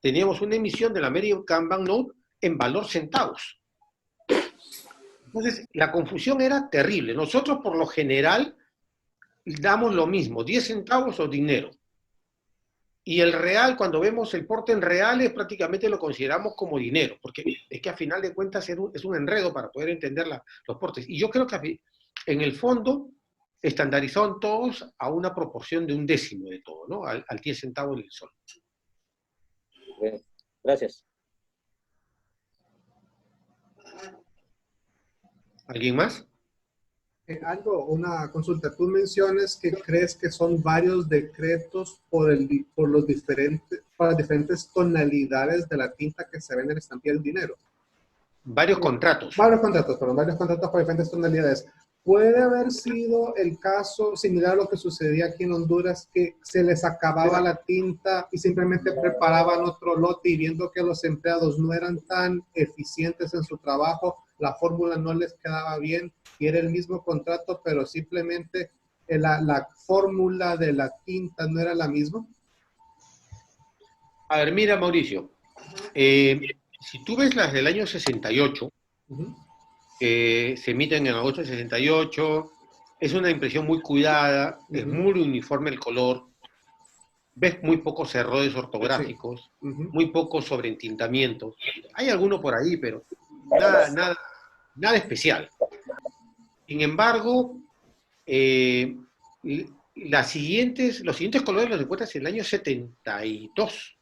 teníamos una emisión de la American Banknote en valor centavos. Entonces, la confusión era terrible. Nosotros, por lo general, damos lo mismo, 10 centavos o dinero. Y el real, cuando vemos el porte en reales, prácticamente lo consideramos como dinero, porque es que a final de cuentas es un enredo para poder entender los portes. Y yo creo que en el fondo estandarizaron todos a una proporción de un décimo de todo, ¿no? Al 10 centavos del sol. Bien, gracias. ¿Alguien más? Aldo, una consulta. Tú mencionas que crees que son varios decretos por las diferentes tonalidades de la tinta que se ven en la estampilla del dinero. Varios contratos. Varios contratos por diferentes tonalidades. ¿Puede haber sido el caso similar a lo que sucedía aquí en Honduras, que se les acababa la tinta y simplemente preparaban otro lote y viendo que los empleados no eran tan eficientes en su trabajo, la fórmula no les quedaba bien y era el mismo contrato, pero simplemente la fórmula de la tinta no era la misma? A ver, mira, Mauricio, si tú ves las del año 68, que se emiten en agosto de 68, es una impresión muy cuidada, es muy uniforme el color, ves muy pocos errores ortográficos, muy pocos sobreentintamientos. Hay alguno por ahí, pero nada especial. Sin embargo, los siguientes colores los encuentras en el año 72.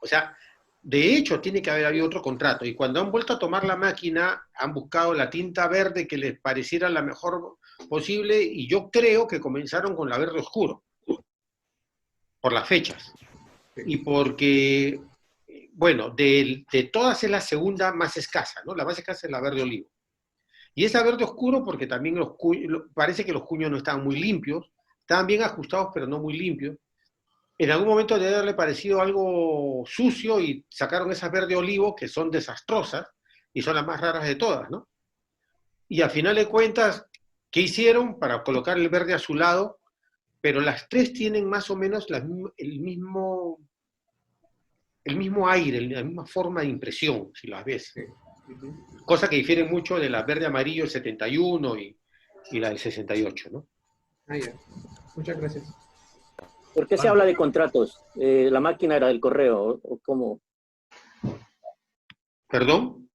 O sea, de hecho, tiene que haber habido otro contrato. Y cuando han vuelto a tomar la máquina, han buscado la tinta verde que les pareciera la mejor posible. Y yo creo que comenzaron con la verde oscuro. Por las fechas. Y porque, bueno, de todas es la segunda más escasa, ¿no? La más escasa es la verde olivo. Y esa verde oscuro porque también parece que los cuños no estaban muy limpios. Estaban bien ajustados, pero no muy limpios. En algún momento debe haberle parecido algo sucio y sacaron esas verde olivo que son desastrosas y son las más raras de todas, ¿no? Y al final de cuentas, ¿qué hicieron para colocar el verde azulado? Pero las tres tienen más o menos el mismo aire, la misma forma de impresión, si las ves. Cosa que difiere mucho de la verde amarillo del 71 y la del 68, ¿no? Ya. Muchas gracias. ¿Por qué se habla de contratos? ¿La máquina era del correo o cómo? ¿Perdón?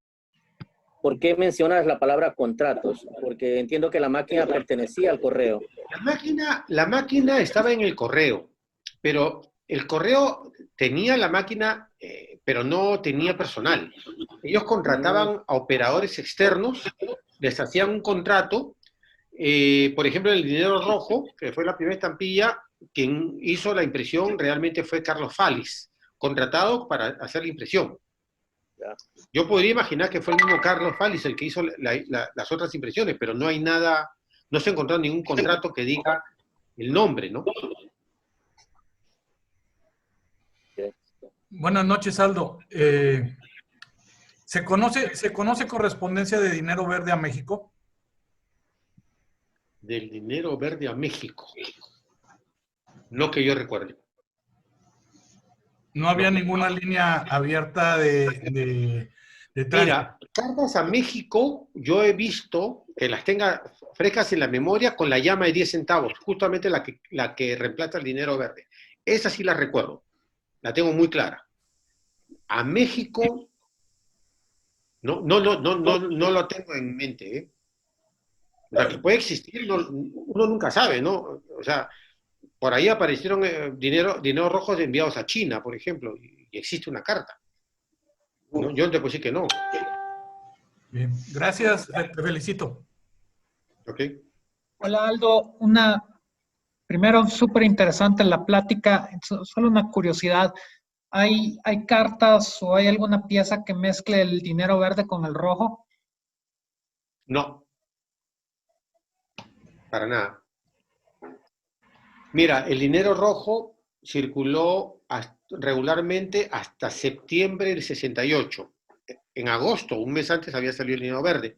¿Por qué mencionas la palabra contratos? Porque entiendo que la máquina pertenecía al correo. La máquina estaba en el correo, pero el correo tenía la máquina, pero no tenía personal. Ellos contrataban a operadores externos, les hacían un contrato. Por ejemplo, en el dinero rojo, que fue la primera estampilla, quien hizo la impresión realmente fue Carlos Falis, contratado para hacer la impresión. Yo podría imaginar que fue el mismo Carlos Falis el que hizo las otras impresiones, pero no hay nada, no se encontró ningún contrato que diga el nombre, ¿no? Buenas noches, Aldo. ¿Se conoce correspondencia de dinero verde a México? Del dinero verde a México. No que yo recuerde. No había ninguna línea abierta de Mira, cartas a México, yo he visto que las tenga frescas en la memoria con la llama de 10 centavos, justamente la que reemplaza el dinero verde. Esa sí la recuerdo, la tengo muy clara. A México, no lo tengo en mente, ¿eh? O sea, que puede existir, uno nunca sabe, ¿no? O sea, por ahí aparecieron dinero rojos enviados a China, por ejemplo, y existe una carta. ¿No? Yo te puedo decir que no. Bien, gracias, te felicito. Ok. Hola Aldo, primero súper interesante la plática, solo una curiosidad, ¿hay cartas o hay alguna pieza que mezcle el dinero verde con el rojo? No, para nada. Mira, el dinero rojo circuló regularmente hasta septiembre del 68. En agosto, un mes antes, había salido el dinero verde.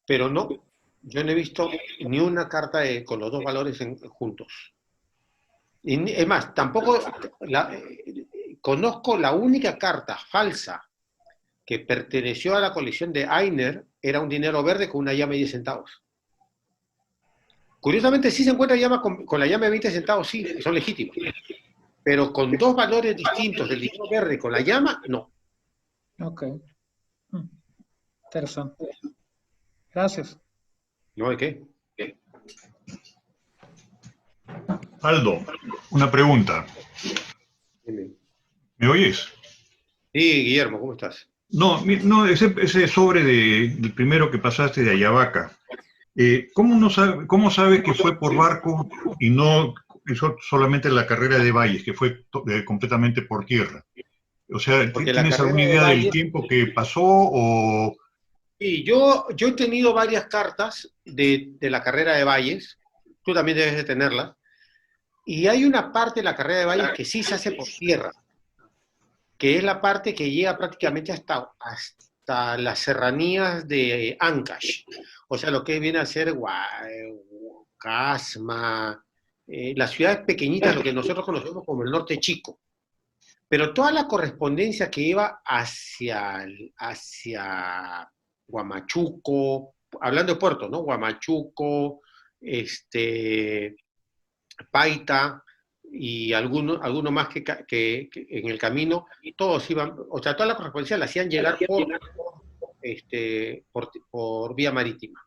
Pero no, yo no he visto ni una carta con los dos valores juntos. Y, es más, tampoco conozco la única carta falsa que perteneció a la colección de Ainer, era un dinero verde con una llama de 10 centavos. Curiosamente, sí se encuentra llama con la llama de 20 centavos, sí, que son legítimos. Pero con dos valores distintos del dinero verde con la llama, no. Ok. Interesante. Gracias. ¿No de qué? Aldo, una pregunta. Dime. ¿Me oyes? Sí, Guillermo, ¿cómo estás? No, no, ese sobre del primero que pasaste de Ayabaca, ¿cómo sabe que fue por barco y no eso solamente la carrera de Valles, que fue completamente por tierra? O sea, Porque la ¿tienes carrera alguna de idea del Valle, tiempo que pasó o...? sí, yo he tenido varias cartas de la carrera de Valles, tú también debes de tenerlas, y hay una parte de la carrera de Valles que sí se hace por tierra, que es la parte que llega prácticamente hasta las serranías de Ancash, o sea, lo que viene a ser Casma, las ciudades pequeñitas, lo que nosotros conocemos como el norte chico. Pero toda la correspondencia que iba hacia Huamachuco, hablando de puertos, ¿no? Huamachuco, Paita y alguno más que en el camino, todos iban, o sea, toda la correspondencia la hacían llegar por vía marítima.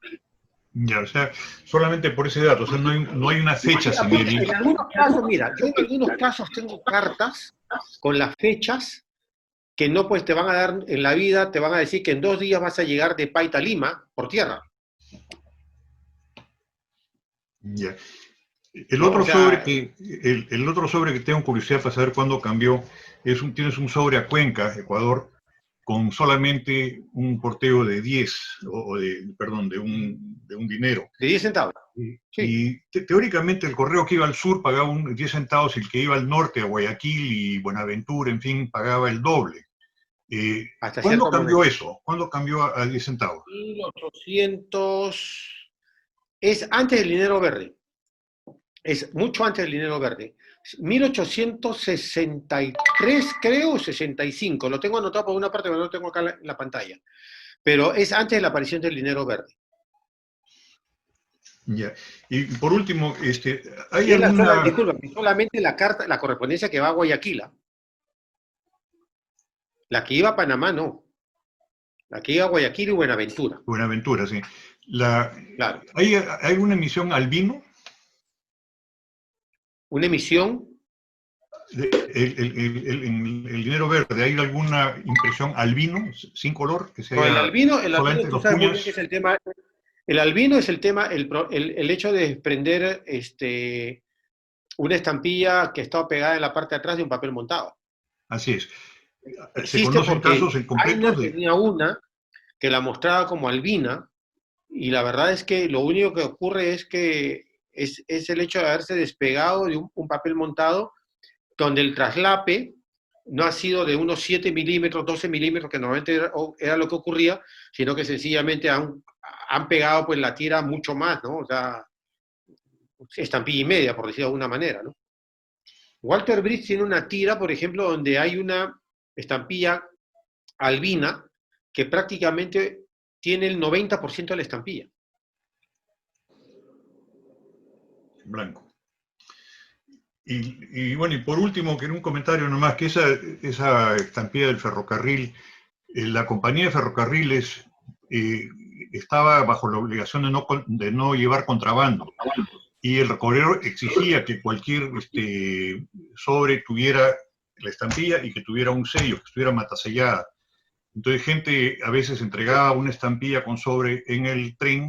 Ya, o sea, solamente por ese dato, o sea, no hay unas fechas en el... En algunos casos, mira, yo en algunos casos tengo cartas con las fechas que no pues te van a dar en la vida, te van a decir que en 2 días vas a llegar de Paita a Lima por tierra. Ya. El ¿No? otro O sea, sobre el otro sobre que tengo curiosidad para saber cuándo cambió, tienes un sobre a Cuenca, Ecuador, con solamente un porteo de 10, perdón, de un dinero. de 10 centavos. Sí. Sí. Y teóricamente el correo que iba al sur pagaba 10 centavos y el que iba al norte, a Guayaquil y Buenaventura, en fin, pagaba el doble. ¿Cuándo cambió eso? ¿Cuándo cambió a 10 centavos? 1800, es antes del dinero verde. Es mucho antes del dinero verde. 1863, creo, 65. Lo tengo anotado por una parte, pero no lo tengo acá en la pantalla. Pero es antes de la aparición del dinero verde. Ya. Y por último, ¿hay alguna...? Disculpa, solamente la carta, la correspondencia que va a Guayaquil. La que iba a Panamá, no. La que iba a Guayaquil y Buenaventura. Buenaventura, sí. Claro. ¿Hay una emisión albino? ¿Una emisión? El dinero verde, ¿hay alguna impresión albino, sin color? Que sea No, el albino tú sabes muy bien puñas. que es el tema. El albino es el tema, el hecho de desprender una estampilla que estaba pegada en la parte de atrás de un papel montado. Así es. ¿Se Existe conocen porque casos incompletos? Aina tenía una que la mostraba como albina, y la verdad es que lo único que ocurre es que es el hecho de haberse despegado de un papel montado, donde el traslape no ha sido de unos 7 milímetros, 12 milímetros, que normalmente era lo que ocurría, sino que sencillamente han pegado pues la tira mucho más, ¿no? O sea, estampilla y media, por decirlo de alguna manera, ¿no? Walter Bridge tiene una tira, por ejemplo, donde hay una estampilla albina que prácticamente tiene el 90% de la estampilla. Blanco. Y bueno, y por último, que en un comentario nomás, que esa estampilla del ferrocarril, la compañía de ferrocarriles estaba bajo la obligación de no llevar contrabando. Y el correo exigía que cualquier sobre tuviera la estampilla y que tuviera un sello, que estuviera matasellada. Entonces gente a veces entregaba una estampilla con sobre en el tren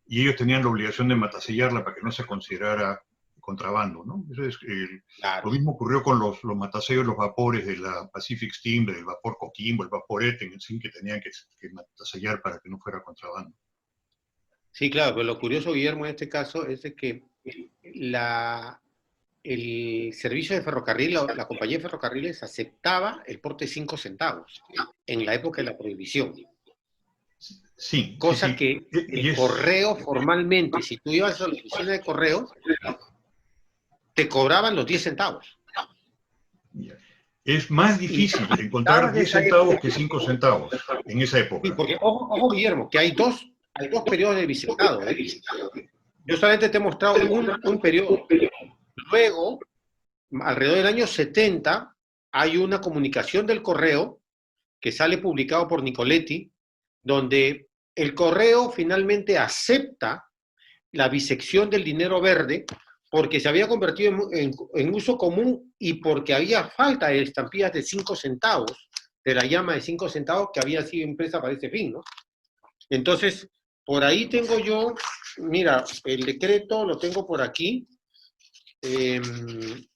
y ellos tenían la obligación de matasellarla para que no se considerara contrabando, ¿no? Eso es, claro. Lo mismo ocurrió con los matasellos, los vapores de la Pacific Steam, del vapor Coquimbo, el vapor Eten, en fin, que tenían que matasellar para que no fuera contrabando. Sí, claro, pero lo curioso, Guillermo, en este caso es de que el servicio de ferrocarril, la compañía de ferrocarriles aceptaba el porte de 5 centavos en la época de la prohibición. Sí. Cosa sí. que el correo formalmente, si tú ibas a la oficina de correos, te cobraban los 10 centavos. Es más difícil encontrar 10 centavos que 5 centavos en esa época. Sí, porque, ojo Guillermo, que hay dos periodos de bicentavo. Yo solamente te he mostrado un periodo. Luego, alrededor del año 70, hay una comunicación del correo que sale publicado por Nicoletti, donde el correo finalmente acepta la bisección del dinero verde porque se había convertido en uso común y porque había falta de estampillas de 5 centavos de la llama de 5 centavos que había sido impresa para ese fin, ¿no? Entonces, por ahí tengo yo, mira, el decreto lo tengo por aquí. En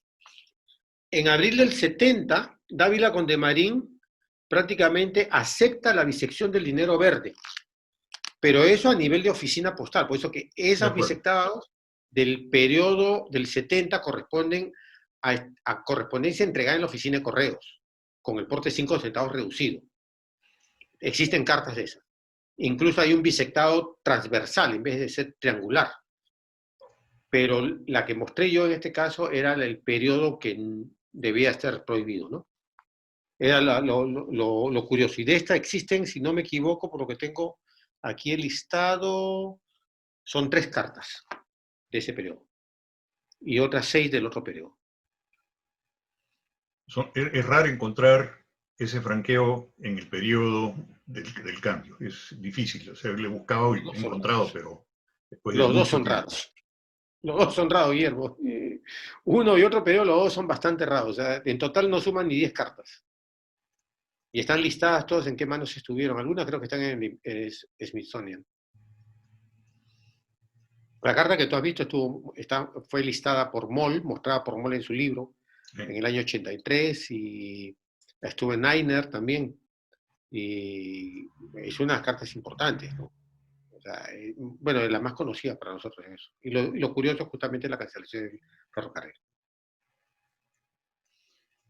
abril del 70, Dávila Condemarín prácticamente acepta la bisección del dinero verde, pero eso a nivel de oficina postal, por eso que esas bisectados del periodo del 70 corresponden a correspondencia entregada en la oficina de correos, con el porte 5 centavos reducido. Existen cartas de esas. Incluso hay un bisectado transversal en vez de ser triangular. Pero la que mostré yo en este caso era el periodo que debía estar prohibido, ¿no? Era lo curioso. Y de esta existen, si no me equivoco, por lo que tengo aquí el listado, son 3 cartas de ese periodo. Y otras 6 del otro periodo. Es raro encontrar ese franqueo en el periodo del cambio. Es difícil. O sea, le he buscado y lo he encontrado, pero después de los dos mucho son tiempo. raros. Los dos son raros, Guillermo. Uno y otro periodo, los dos son bastante raros. O sea, en total no suman ni 10 cartas. Y están listadas todas en qué manos estuvieron. Algunas creo que están en Smithsonian. La carta que tú has visto fue listada por Moll, mostrada por Moll en su libro, en el año 83, y estuvo en Niner también. Y es unas cartas importantes, ¿no? O sea, bueno, es la más conocida para nosotros en eso. Y lo curioso es justamente la cancelación del ferrocarril.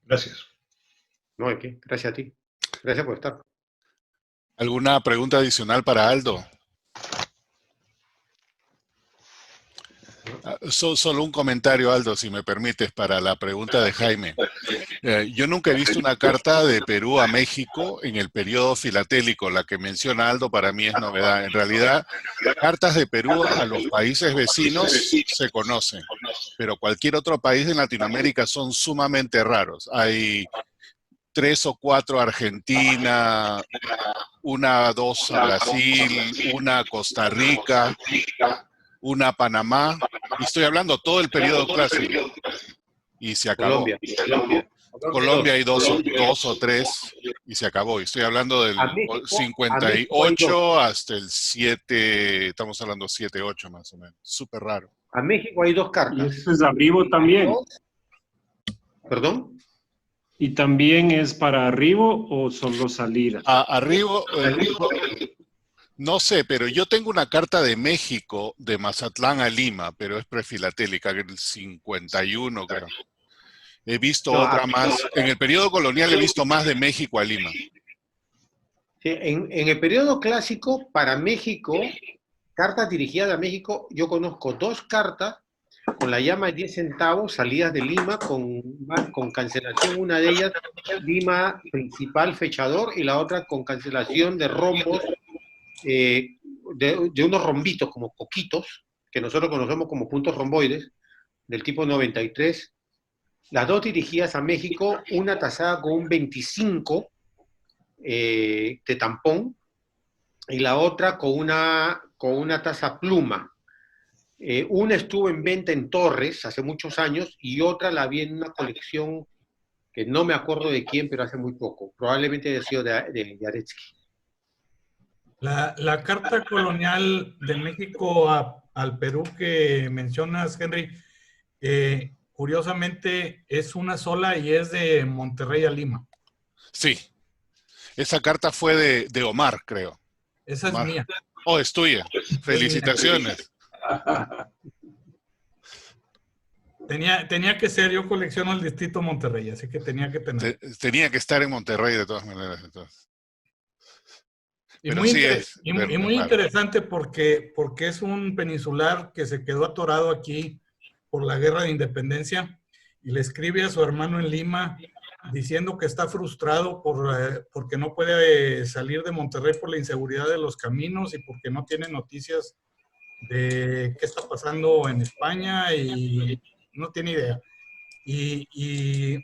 Gracias. No, ¿de qué? Gracias a ti. Gracias por estar. ¿Alguna pregunta adicional para Aldo? Solo un comentario, Aldo, si me permites, para la pregunta de Jaime. Yo nunca he visto una carta de Perú a México en el periodo filatélico. La que menciona Aldo para mí es novedad. En realidad, cartas de Perú a los países vecinos se conocen, pero cualquier otro país en Latinoamérica son sumamente raros. Hay 3 o 4 a Argentina, 1 a 2 a Brasil, 1 a Costa Rica, 1 a Panamá, y estoy hablando todo el periodo clásico, y se acabó. Colombia hay 2 o 3, y se acabó. Y estoy hablando del 58 hasta el 7, estamos hablando 7, 8 más o menos. Súper raro. A México hay 2 cartas. ¿Y esto es arribo también? ¿Perdón? ¿Y también es para arribo o solo salida? Arribo, no sé, pero yo tengo una carta de México, de Mazatlán a Lima, pero es prefilatélica, que es el 51, creo. He visto otra más. En el periodo colonial he visto más de México a Lima. Sí, en el periodo clásico, para México, cartas dirigidas a México, yo conozco 2 cartas con la llama de 10 centavos, salidas de Lima, con cancelación, una de ellas, Lima principal fechador, y la otra con cancelación de rombos, de unos rombitos como coquitos, que nosotros conocemos como puntos romboides, del tipo 93, las 2 dirigidas a México, una tasada con un 25 de tampón, y la otra con una tasa pluma. Una estuvo en venta en Torres hace muchos años, y otra la vi en una colección que no me acuerdo de quién, pero hace muy poco. Probablemente haya sido de Yaretsky. La carta colonial de México al Perú que mencionas, Henry, curiosamente es una sola y es de Monterrey a Lima. Sí. Esa carta fue de Omar, creo. Esa Omar. es mía. Oh, es tuya. Felicitaciones. Tenía que ser, yo colecciono el distrito Monterrey, así que tenía que tener. Tenía que estar en Monterrey de todas maneras. Entonces. Y muy interesante porque es un peninsular que se quedó atorado aquí por la guerra de independencia y le escribe a su hermano en Lima diciendo que está frustrado porque no puede salir de Monterrey por la inseguridad de los caminos y porque no tiene noticias de qué está pasando en España y no tiene idea. Y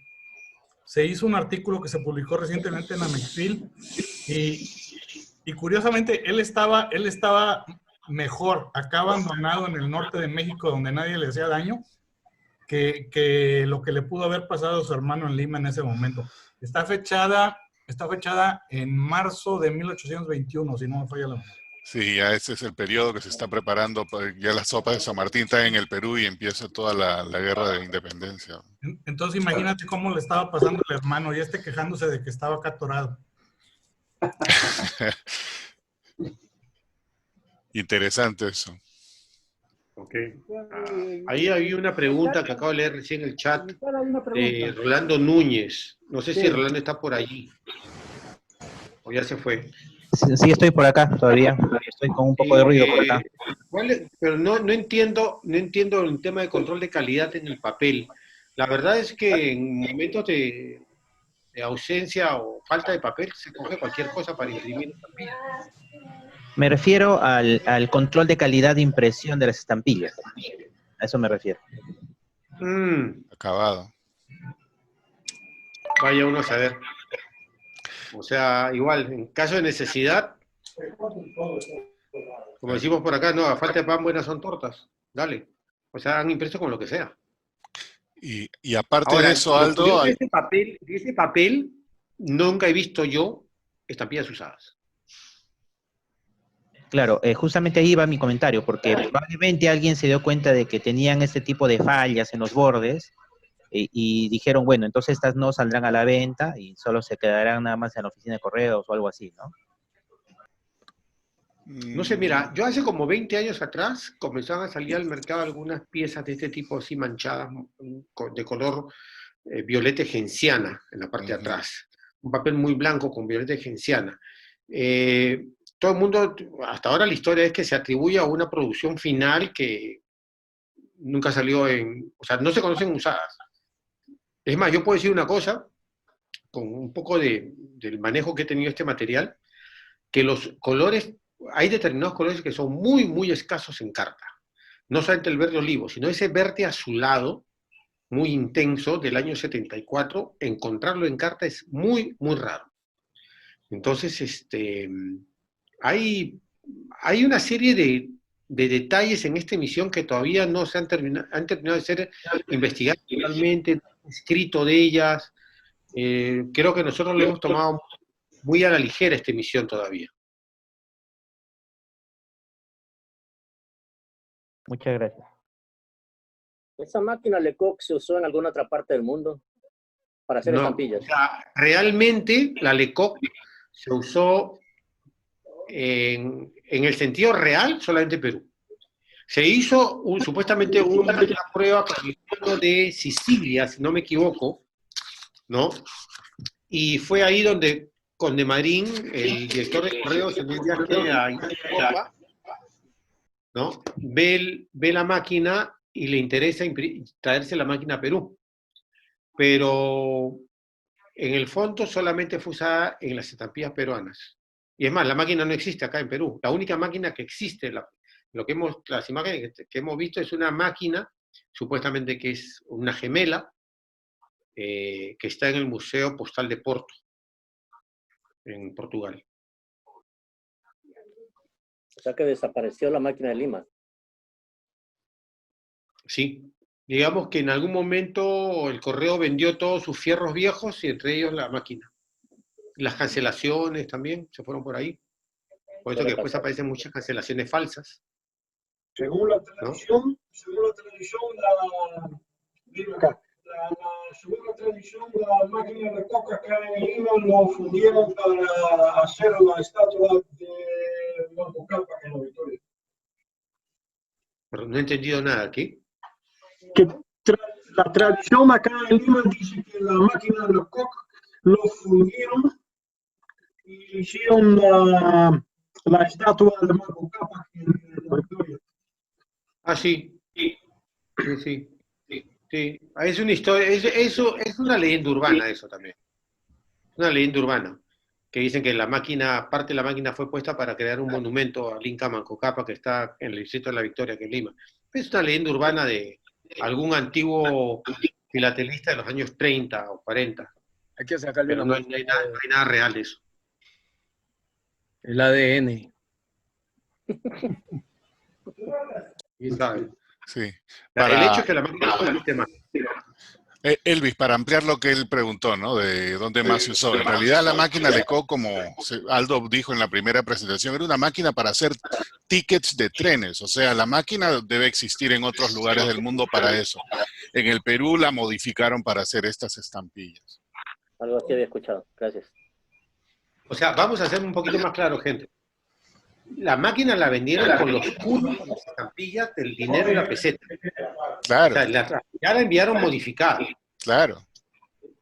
se hizo un artículo que se publicó recientemente en Amexfil y curiosamente él estaba mejor acá abandonado en el norte de México donde nadie le hacía daño que lo que le pudo haber pasado a su hermano en Lima en ese momento. Está fechada está fechada en marzo de 1821, si no me falla la memoria. Sí, ya ese es el periodo que se está preparando, ya la sopa de San Martín está en el Perú y empieza toda la guerra de independencia. Entonces imagínate cómo le estaba pasando el hermano y quejándose de que estaba acá atorado. Interesante eso. Ok. Ahí había una pregunta que acabo de leer recién en el chat de Rolando Núñez. No sé si Rolando está por allí o ya se fue. Sí, estoy por acá todavía. Estoy con un poco de ruido por acá. Pero no entiendo el tema de control de calidad en el papel. La verdad es que en momentos de ausencia o falta de papel se coge cualquier cosa para imprimir estampillas. Me refiero al control de calidad de impresión de las estampillas. A eso me refiero. Acabado. Vaya uno a saber. O sea, igual, en caso de necesidad, como decimos por acá, no, a falta de pan buenas son tortas. Dale. O sea, han impreso con lo que sea. Y aparte Ahora, de eso, Aldo... De ese papel, nunca he visto yo estampillas usadas. Claro, justamente ahí va mi comentario, porque probablemente alguien se dio cuenta de que tenían este tipo de fallas en los bordes y dijeron, bueno, entonces estas no saldrán a la venta y solo se quedarán nada más en la oficina de correos o algo así, ¿no? No sé, mira, yo hace como 20 años atrás comenzaban a salir al mercado algunas piezas de este tipo así manchadas de color violeta genciana en la parte de atrás. Un papel muy blanco con violeta genciana. Todo el mundo, hasta ahora la historia es que se atribuye a una producción final que nunca salió o sea, no se conocen usadas. Es más, yo puedo decir una cosa, con un poco del manejo que he tenido este material, que los colores, hay determinados colores que son muy, muy escasos en carta. No solamente el verde olivo, sino ese verde azulado, muy intenso, del año 74, encontrarlo en carta es muy, muy raro. Entonces, hay una serie de detalles en esta emisión que todavía no se han terminado de ser investigados totalmente, escrito de ellas. Creo que nosotros lo hemos tomado muy a la ligera esta emisión todavía. Muchas gracias. ¿Esa máquina Lecoq se usó en alguna otra parte del mundo para hacer estampillas? O sea, realmente la Lecoq se usó en el sentido real solamente en Perú. Se hizo supuestamente una prueba con el gobierno de Sicilia, si no me equivoco, ¿no? Y fue ahí donde Condemarín, el director de correos, en un viaje a Europa, ¿no? Ve la máquina y le interesa traerse la máquina a Perú. Pero en el fondo solamente fue usada en las estampillas peruanas. Y es más, la máquina no existe acá en Perú. La única máquina que existe, las imágenes que hemos visto, es una máquina, supuestamente que es una gemela, que está en el Museo Postal de Porto, en Portugal. O sea que desapareció la máquina de Lima. Sí. Digamos que en algún momento el correo vendió todos sus fierros viejos y entre ellos la máquina. Las cancelaciones también se fueron por ahí. Por eso que después aparecen muchas cancelaciones falsas. Según la tradición, según la tradición, la máquina de coca acá en Lima lo fundieron para hacer la estatua de Manco Cápac en la Victoria. Pero no he entendido nada aquí. Que la tradición acá en Lima dice que la máquina de coca lo fundieron y hicieron la estatua de Manco Cápac en la Victoria. Ah, sí. Sí. Es una historia, eso es una leyenda urbana eso también. Una leyenda urbana, que dicen que parte de la máquina fue puesta para crear un monumento al Inca Manco Cápac que está en el distrito de La Victoria, que es Lima. Es una leyenda urbana de algún antiguo filatelista de los años 30 o 40. Hay que sacarle pero no hay nada real de eso. El ADN. ¿Quién sabe? Sí. El hecho es que la máquina no existe más. Elvis, para ampliar lo que él preguntó, ¿no? De dónde más se usó. En realidad la máquina Lecoq, como Aldo dijo en la primera presentación, era una máquina para hacer tickets de trenes. O sea, la máquina debe existir en otros lugares del mundo para eso. En el Perú la modificaron para hacer estas estampillas. Algo así había escuchado. Gracias. O sea, vamos a ser un poquito más claro, gente. La máquina la vendieron con los curos, las estampillas del dinero y la peseta. Claro. O sea, ya la enviaron modificada. Claro.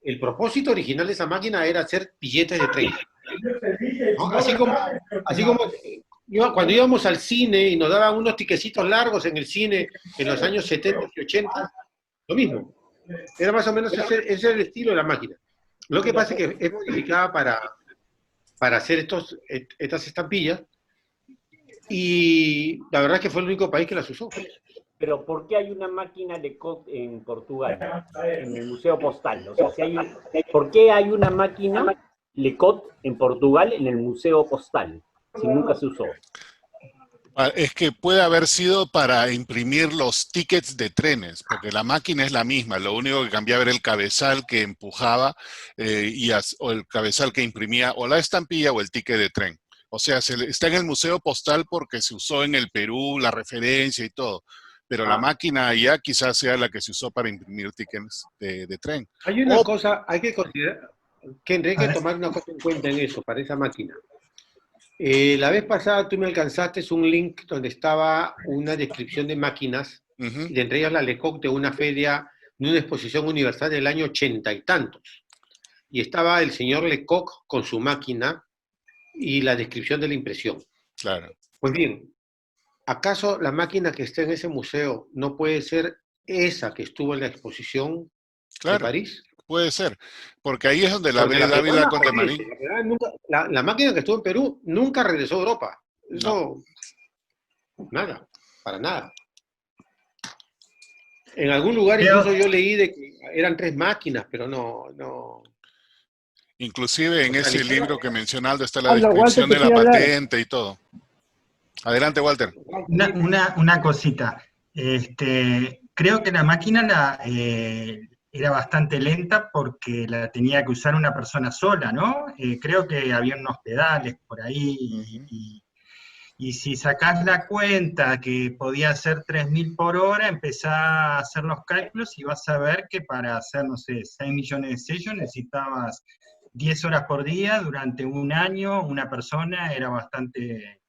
El propósito original de esa máquina era hacer billetes de tren. ¿No? Así como cuando íbamos al cine y nos daban unos tiquecitos largos en el cine en los años 70 y 80, lo mismo. Era más o menos ese es el estilo de la máquina. Lo que pasa es que es modificada para hacer estas estampillas, y la verdad es que fue el único país que las usó. Pero ¿por qué hay una máquina Lecoq en Portugal, en el Museo Postal? O sea, ¿por qué hay una máquina Lecoq en Portugal en el Museo Postal, si nunca se usó? Es que puede haber sido para imprimir los tickets de trenes, porque la máquina es la misma, lo único que cambiaba era el cabezal que empujaba o el cabezal que imprimía o la estampilla o el ticket de tren. O sea, está en el Museo Postal porque se usó en el Perú, la referencia y todo. Pero la máquina allá quizás sea la que se usó para imprimir tickets de tren. Hay una cosa, hay que considerar, que hay que tomar una cosa en cuenta en eso, para esa máquina. La vez pasada tú me alcanzaste un link donde estaba una descripción de máquinas, y de entre ellas la Lecoq de una feria, de una exposición universal del año 80 y tantos. Y estaba el señor Lecoq con su máquina y la descripción de la impresión. Claro. Pues bien, ¿acaso la máquina que está en ese museo no puede ser esa que estuvo en la exposición de París? Puede ser, porque ahí es donde la ve Dávila Contemarín. La máquina que estuvo en Perú nunca regresó a Europa. Eso, nada, para nada. En algún lugar incluso yo leí de que eran 3 máquinas, pero no. Inclusive en ese libro que menciona Aldo está la descripción de la patente y todo. Adelante, Walter. Una cosita. Creo que la máquina era bastante lenta porque la tenía que usar una persona sola, ¿no? Creo que había unos pedales por ahí, y si sacás la cuenta que podía hacer 3.000 por hora, empezás a hacer los cálculos y vas a ver que para hacer, no sé, 6 millones de sellos necesitabas 10 horas por día durante un año. Una persona era bastante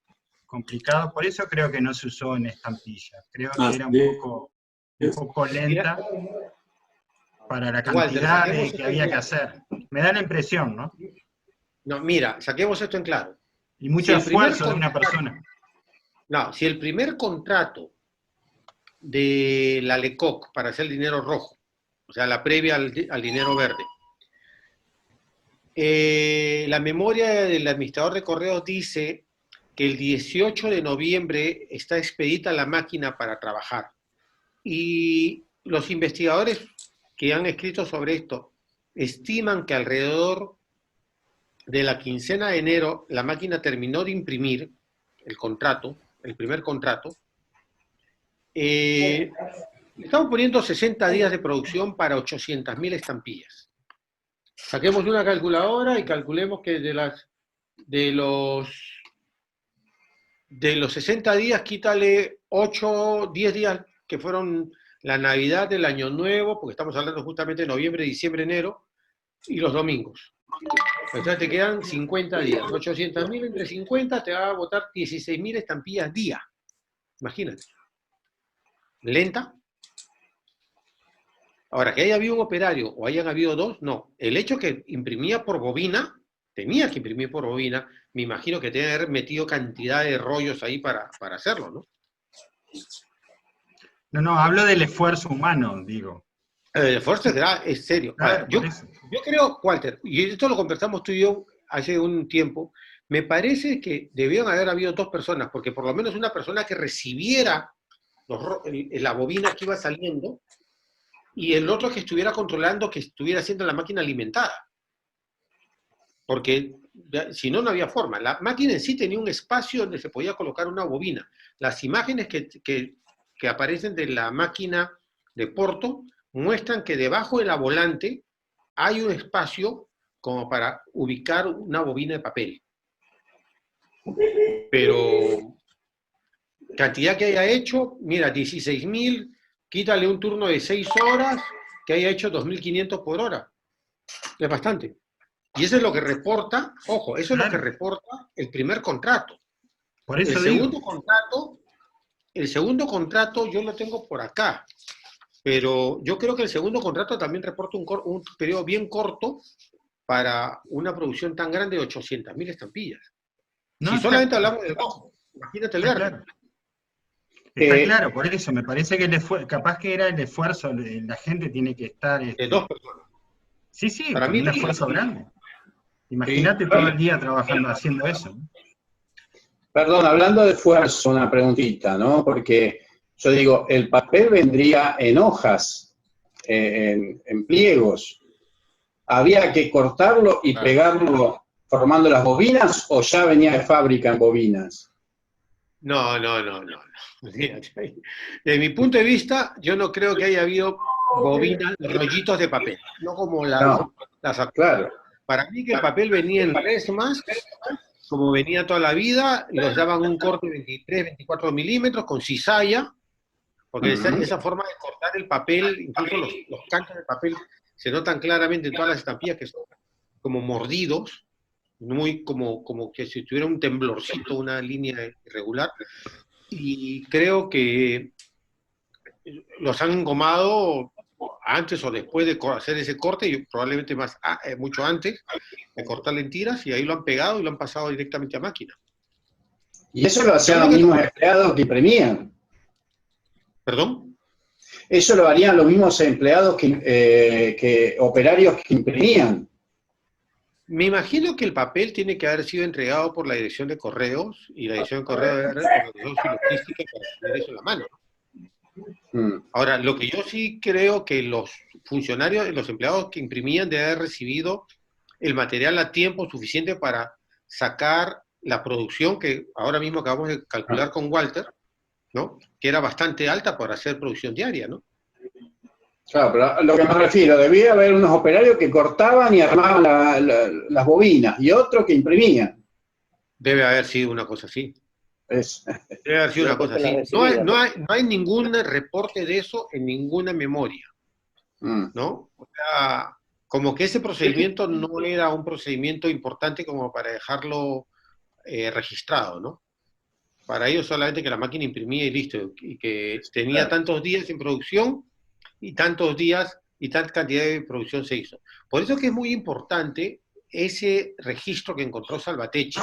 complicado, por eso creo que no se usó en estampilla. Creo que era un poco lenta para la cantidad que había que hacer. Me da la impresión, ¿no? No, mira, saquemos esto en claro. Y mucho esfuerzo de una persona. No, si el primer contrato de la Lecoq para hacer el dinero rojo, o sea, la previa al dinero verde, la memoria del administrador de correos dice que el 18 de noviembre está expedita la máquina para trabajar. Y los investigadores que han escrito sobre esto estiman que alrededor de la quincena de enero la máquina terminó de imprimir el contrato, el primer contrato. Estamos poniendo 60 días de producción para 800.000 estampillas. Saquemos una calculadora y calculemos que de los 60 días, quítale 8, 10 días que fueron la Navidad, el Año Nuevo, porque estamos hablando justamente de noviembre, diciembre, enero, y los domingos. Entonces te quedan 50 días. 800.000 entre 50 te va a botar 16.000 estampillas día. Imagínate. ¿Lenta? Ahora, que haya habido un operario o hayan habido 2, no. El hecho que imprimía por bobina, tenía que imprimir por bobina, me imagino que tiene que haber metido cantidad de rollos ahí para hacerlo, ¿no? No, hablo del esfuerzo humano, digo. El esfuerzo es serio. Ahora, yo creo, Walter, y esto lo conversamos tú y yo hace un tiempo, me parece que debieron haber habido 2 personas, porque por lo menos una persona que recibiera la bobina que iba saliendo, y el otro que estuviera controlando, que estuviera haciendo la máquina alimentada. Porque si no, no había forma. La máquina en sí tenía un espacio donde se podía colocar una bobina. Las imágenes que aparecen de la máquina de Porto muestran que debajo de la volante hay un espacio como para ubicar una bobina de papel. Pero cantidad que haya hecho, mira, 16.000, quítale un turno de 6 horas, que haya hecho 2.500 por hora. Es bastante. Y eso es lo que reporta, ojo, eso es lo que reporta el primer contrato. Por eso el segundo contrato yo lo tengo por acá, pero yo creo que el segundo contrato también reporta un periodo bien corto para una producción tan grande de 800.000 estampillas. No, si solamente hablamos del rojo, imagínate el verde. Claro. Está claro, por eso me parece que capaz que era el esfuerzo, la gente tiene que estar... de 2 personas. Sí, para mí un esfuerzo grande. Imagínate todo el día trabajando, haciendo eso. Perdón, hablando de esfuerzo, una preguntita, ¿no? Porque yo digo, el papel vendría en hojas, en pliegos. ¿Había que cortarlo y pegarlo formando las bobinas o ya venía de fábrica en bobinas? No. Desde mi punto de vista, yo no creo que haya habido bobinas, rollitos de papel, no como las claro. Para mí que el papel venía en resmas, como venía toda la vida, los daban un corte de 23, 24 milímetros con cizalla, porque esa forma de cortar el papel, incluso los cantos del papel, se notan claramente en todas las estampillas que son como mordidos, muy como que si tuviera un temblorcito, una línea irregular, y creo que los han engomado antes o después de hacer ese corte, y probablemente mucho antes, de cortarle en tiras, y ahí lo han pegado y lo han pasado directamente a máquina. ¿Y eso lo hacían los mismos empleados que imprimían? ¿Perdón? Eso lo harían los mismos empleados que operarios que imprimían. Me imagino que el papel tiene que haber sido entregado por la dirección de correos, y la dirección de correos debe haber organizado su logística para tener eso en la mano. Ahora, lo que yo sí creo que los funcionarios, los empleados que imprimían deben haber recibido el material a tiempo suficiente para sacar la producción que ahora mismo acabamos de calcular con Walter, ¿no? Que era bastante alta para hacer producción diaria, ¿no? Claro, pero a lo que me refiero, debía haber unos operarios que cortaban y armaban las bobinas, y otros que imprimían. Debe haber sido una cosa así. Debe haber sido una cosa así. No hay ningún reporte de eso en ninguna memoria, ¿no? O sea, como que ese procedimiento no era un procedimiento importante como para dejarlo registrado, ¿no? Para ellos solamente que la máquina imprimía y listo, y que tenía tantos días en producción, y tantos días y tanta cantidad de producción se hizo. Por eso que es muy importante ese registro que encontró Salvatecchi,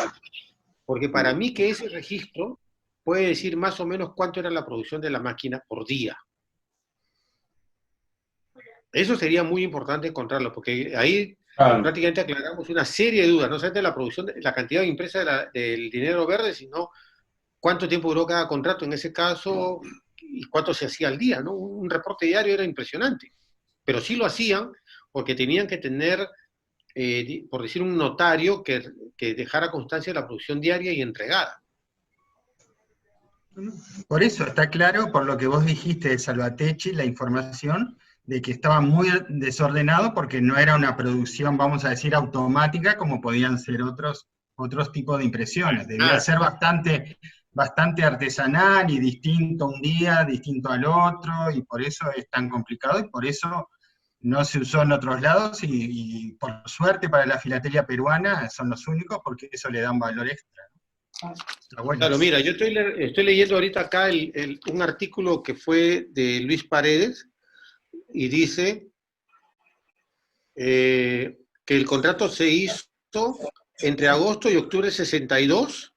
porque para mí que ese registro puede decir más o menos cuánto era la producción de la máquina por día. Eso sería muy importante encontrarlo, porque ahí prácticamente aclaramos una serie de dudas, no solamente la producción, la cantidad de impresa del dinero verde, sino cuánto tiempo duró cada contrato en ese caso, y cuánto se hacía al día, ¿no? Un reporte diario era impresionante, pero sí lo hacían porque tenían que tener, por decir, un notario que dejara constancia de la producción diaria y entregada. Por eso está claro, por lo que vos dijiste de Salvatecchi, la información de que estaba muy desordenado porque no era una producción, vamos a decir, automática como podían ser otros tipos de impresiones. Debía ser bastante artesanal y distinto un día, distinto al otro, y por eso es tan complicado, y por eso no se usó en otros lados, y por suerte para la filatelia peruana son los únicos, porque eso le da un valor extra. Bueno. Claro, mira, yo estoy leyendo ahorita acá un artículo que fue de Luis Paredes, y dice que el contrato se hizo entre agosto y octubre de 62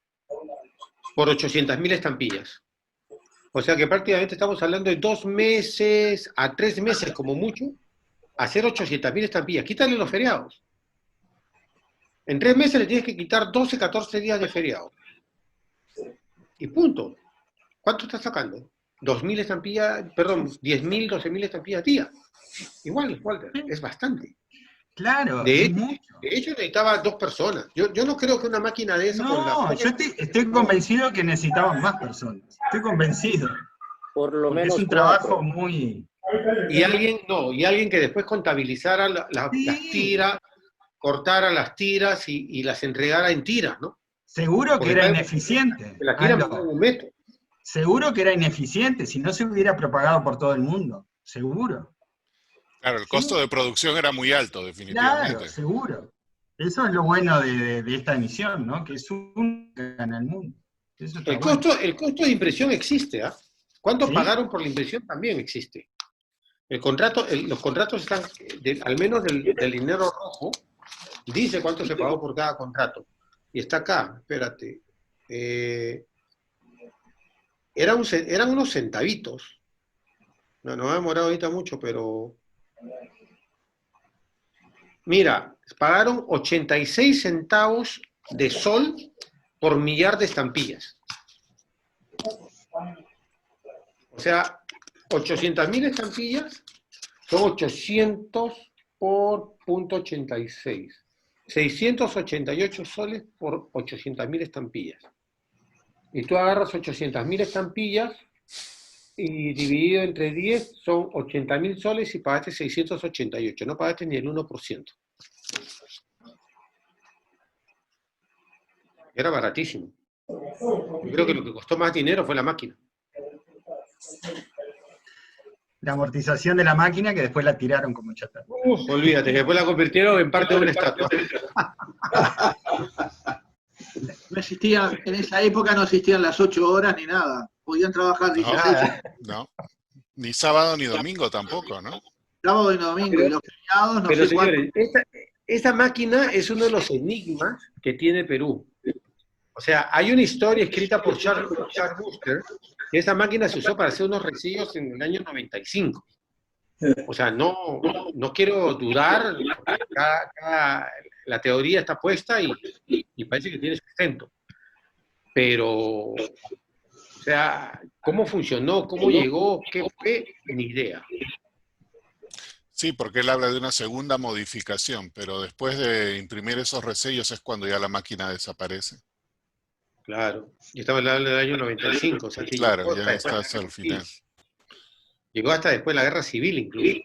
por 800.000 estampillas. O sea que prácticamente estamos hablando de 2 meses a 3 meses como mucho, hacer 800.000 estampillas. Quítale los feriados. En 3 meses le tienes que quitar 12, 14 días de feriado. Y punto. ¿Cuánto estás sacando? 2.000 estampillas, perdón, 10.000, 12.000 estampillas día. Igual, Walter, es bastante. Claro, de hecho necesitaba 2 personas. Yo no creo que una máquina de esa... No, yo estoy convencido que necesitaban más personas. Estoy convencido. Por lo menos es un trabajo muy... Y alguien que después contabilizara las tiras, cortara las tiras y las entregara en tiras, ¿no? Seguro que era ineficiente. La tira en un metro. Seguro que era ineficiente, si no se hubiera propagado por todo el mundo. Seguro. Claro, el costo de producción era muy alto, definitivamente. Claro, seguro. Eso es lo bueno de esta emisión, ¿no? Que es única en el mundo. El costo de impresión existe, ¿ah? ¿Cuánto pagaron por la impresión? También existe. Los contratos están, al menos del dinero rojo, dice cuánto se pagó por cada contrato. Y está acá, espérate. Eran unos centavitos. No me ha demorado ahorita mucho, pero... Mira, pagaron 86 centavos de sol por millar de estampillas. O sea, 800.000 estampillas son 800 por .86. 688 soles por 800.000 estampillas. Y tú agarras 800.000 estampillas y dividido entre 10 son 80.000 soles y pagaste 688. No pagaste ni el 1%. Era baratísimo. Yo creo que lo que costó más dinero fue la máquina. La amortización de la máquina que después la tiraron como chatarra. Olvídate, que después la convirtieron en parte de una estatua. No existía, en esa época no existían las 8 horas ni nada. Podían trabajar 16. No, ni sábado ni domingo tampoco, ¿no? Sábado y domingo, y los feriados no Pero sé señores, esta máquina es uno de los enigmas que tiene Perú. O sea, hay una historia escrita por Charles Buster, que esa máquina se usó para hacer unos recillos en el año 95. O sea, no quiero dudar, la teoría está puesta y parece que tiene sustento. Pero, o sea, ¿cómo funcionó? ¿Cómo llegó? ¿Qué fue? Ni idea. Sí, porque él habla de una segunda modificación, pero después de imprimir esos resellos es cuando ya la máquina desaparece. Claro, y estaba hablando del año 95. O sea, que claro, ya está hasta el final. Llegó hasta después de la Guerra Civil, incluso.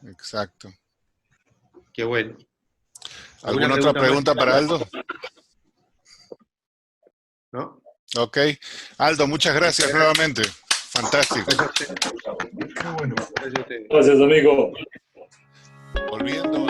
Exacto. Qué bueno. ¿Alguna otra pregunta para Aldo? ¿No? Ok. Aldo, muchas gracias nuevamente. Fantástico. Qué bueno. Gracias, amigo. Volviendo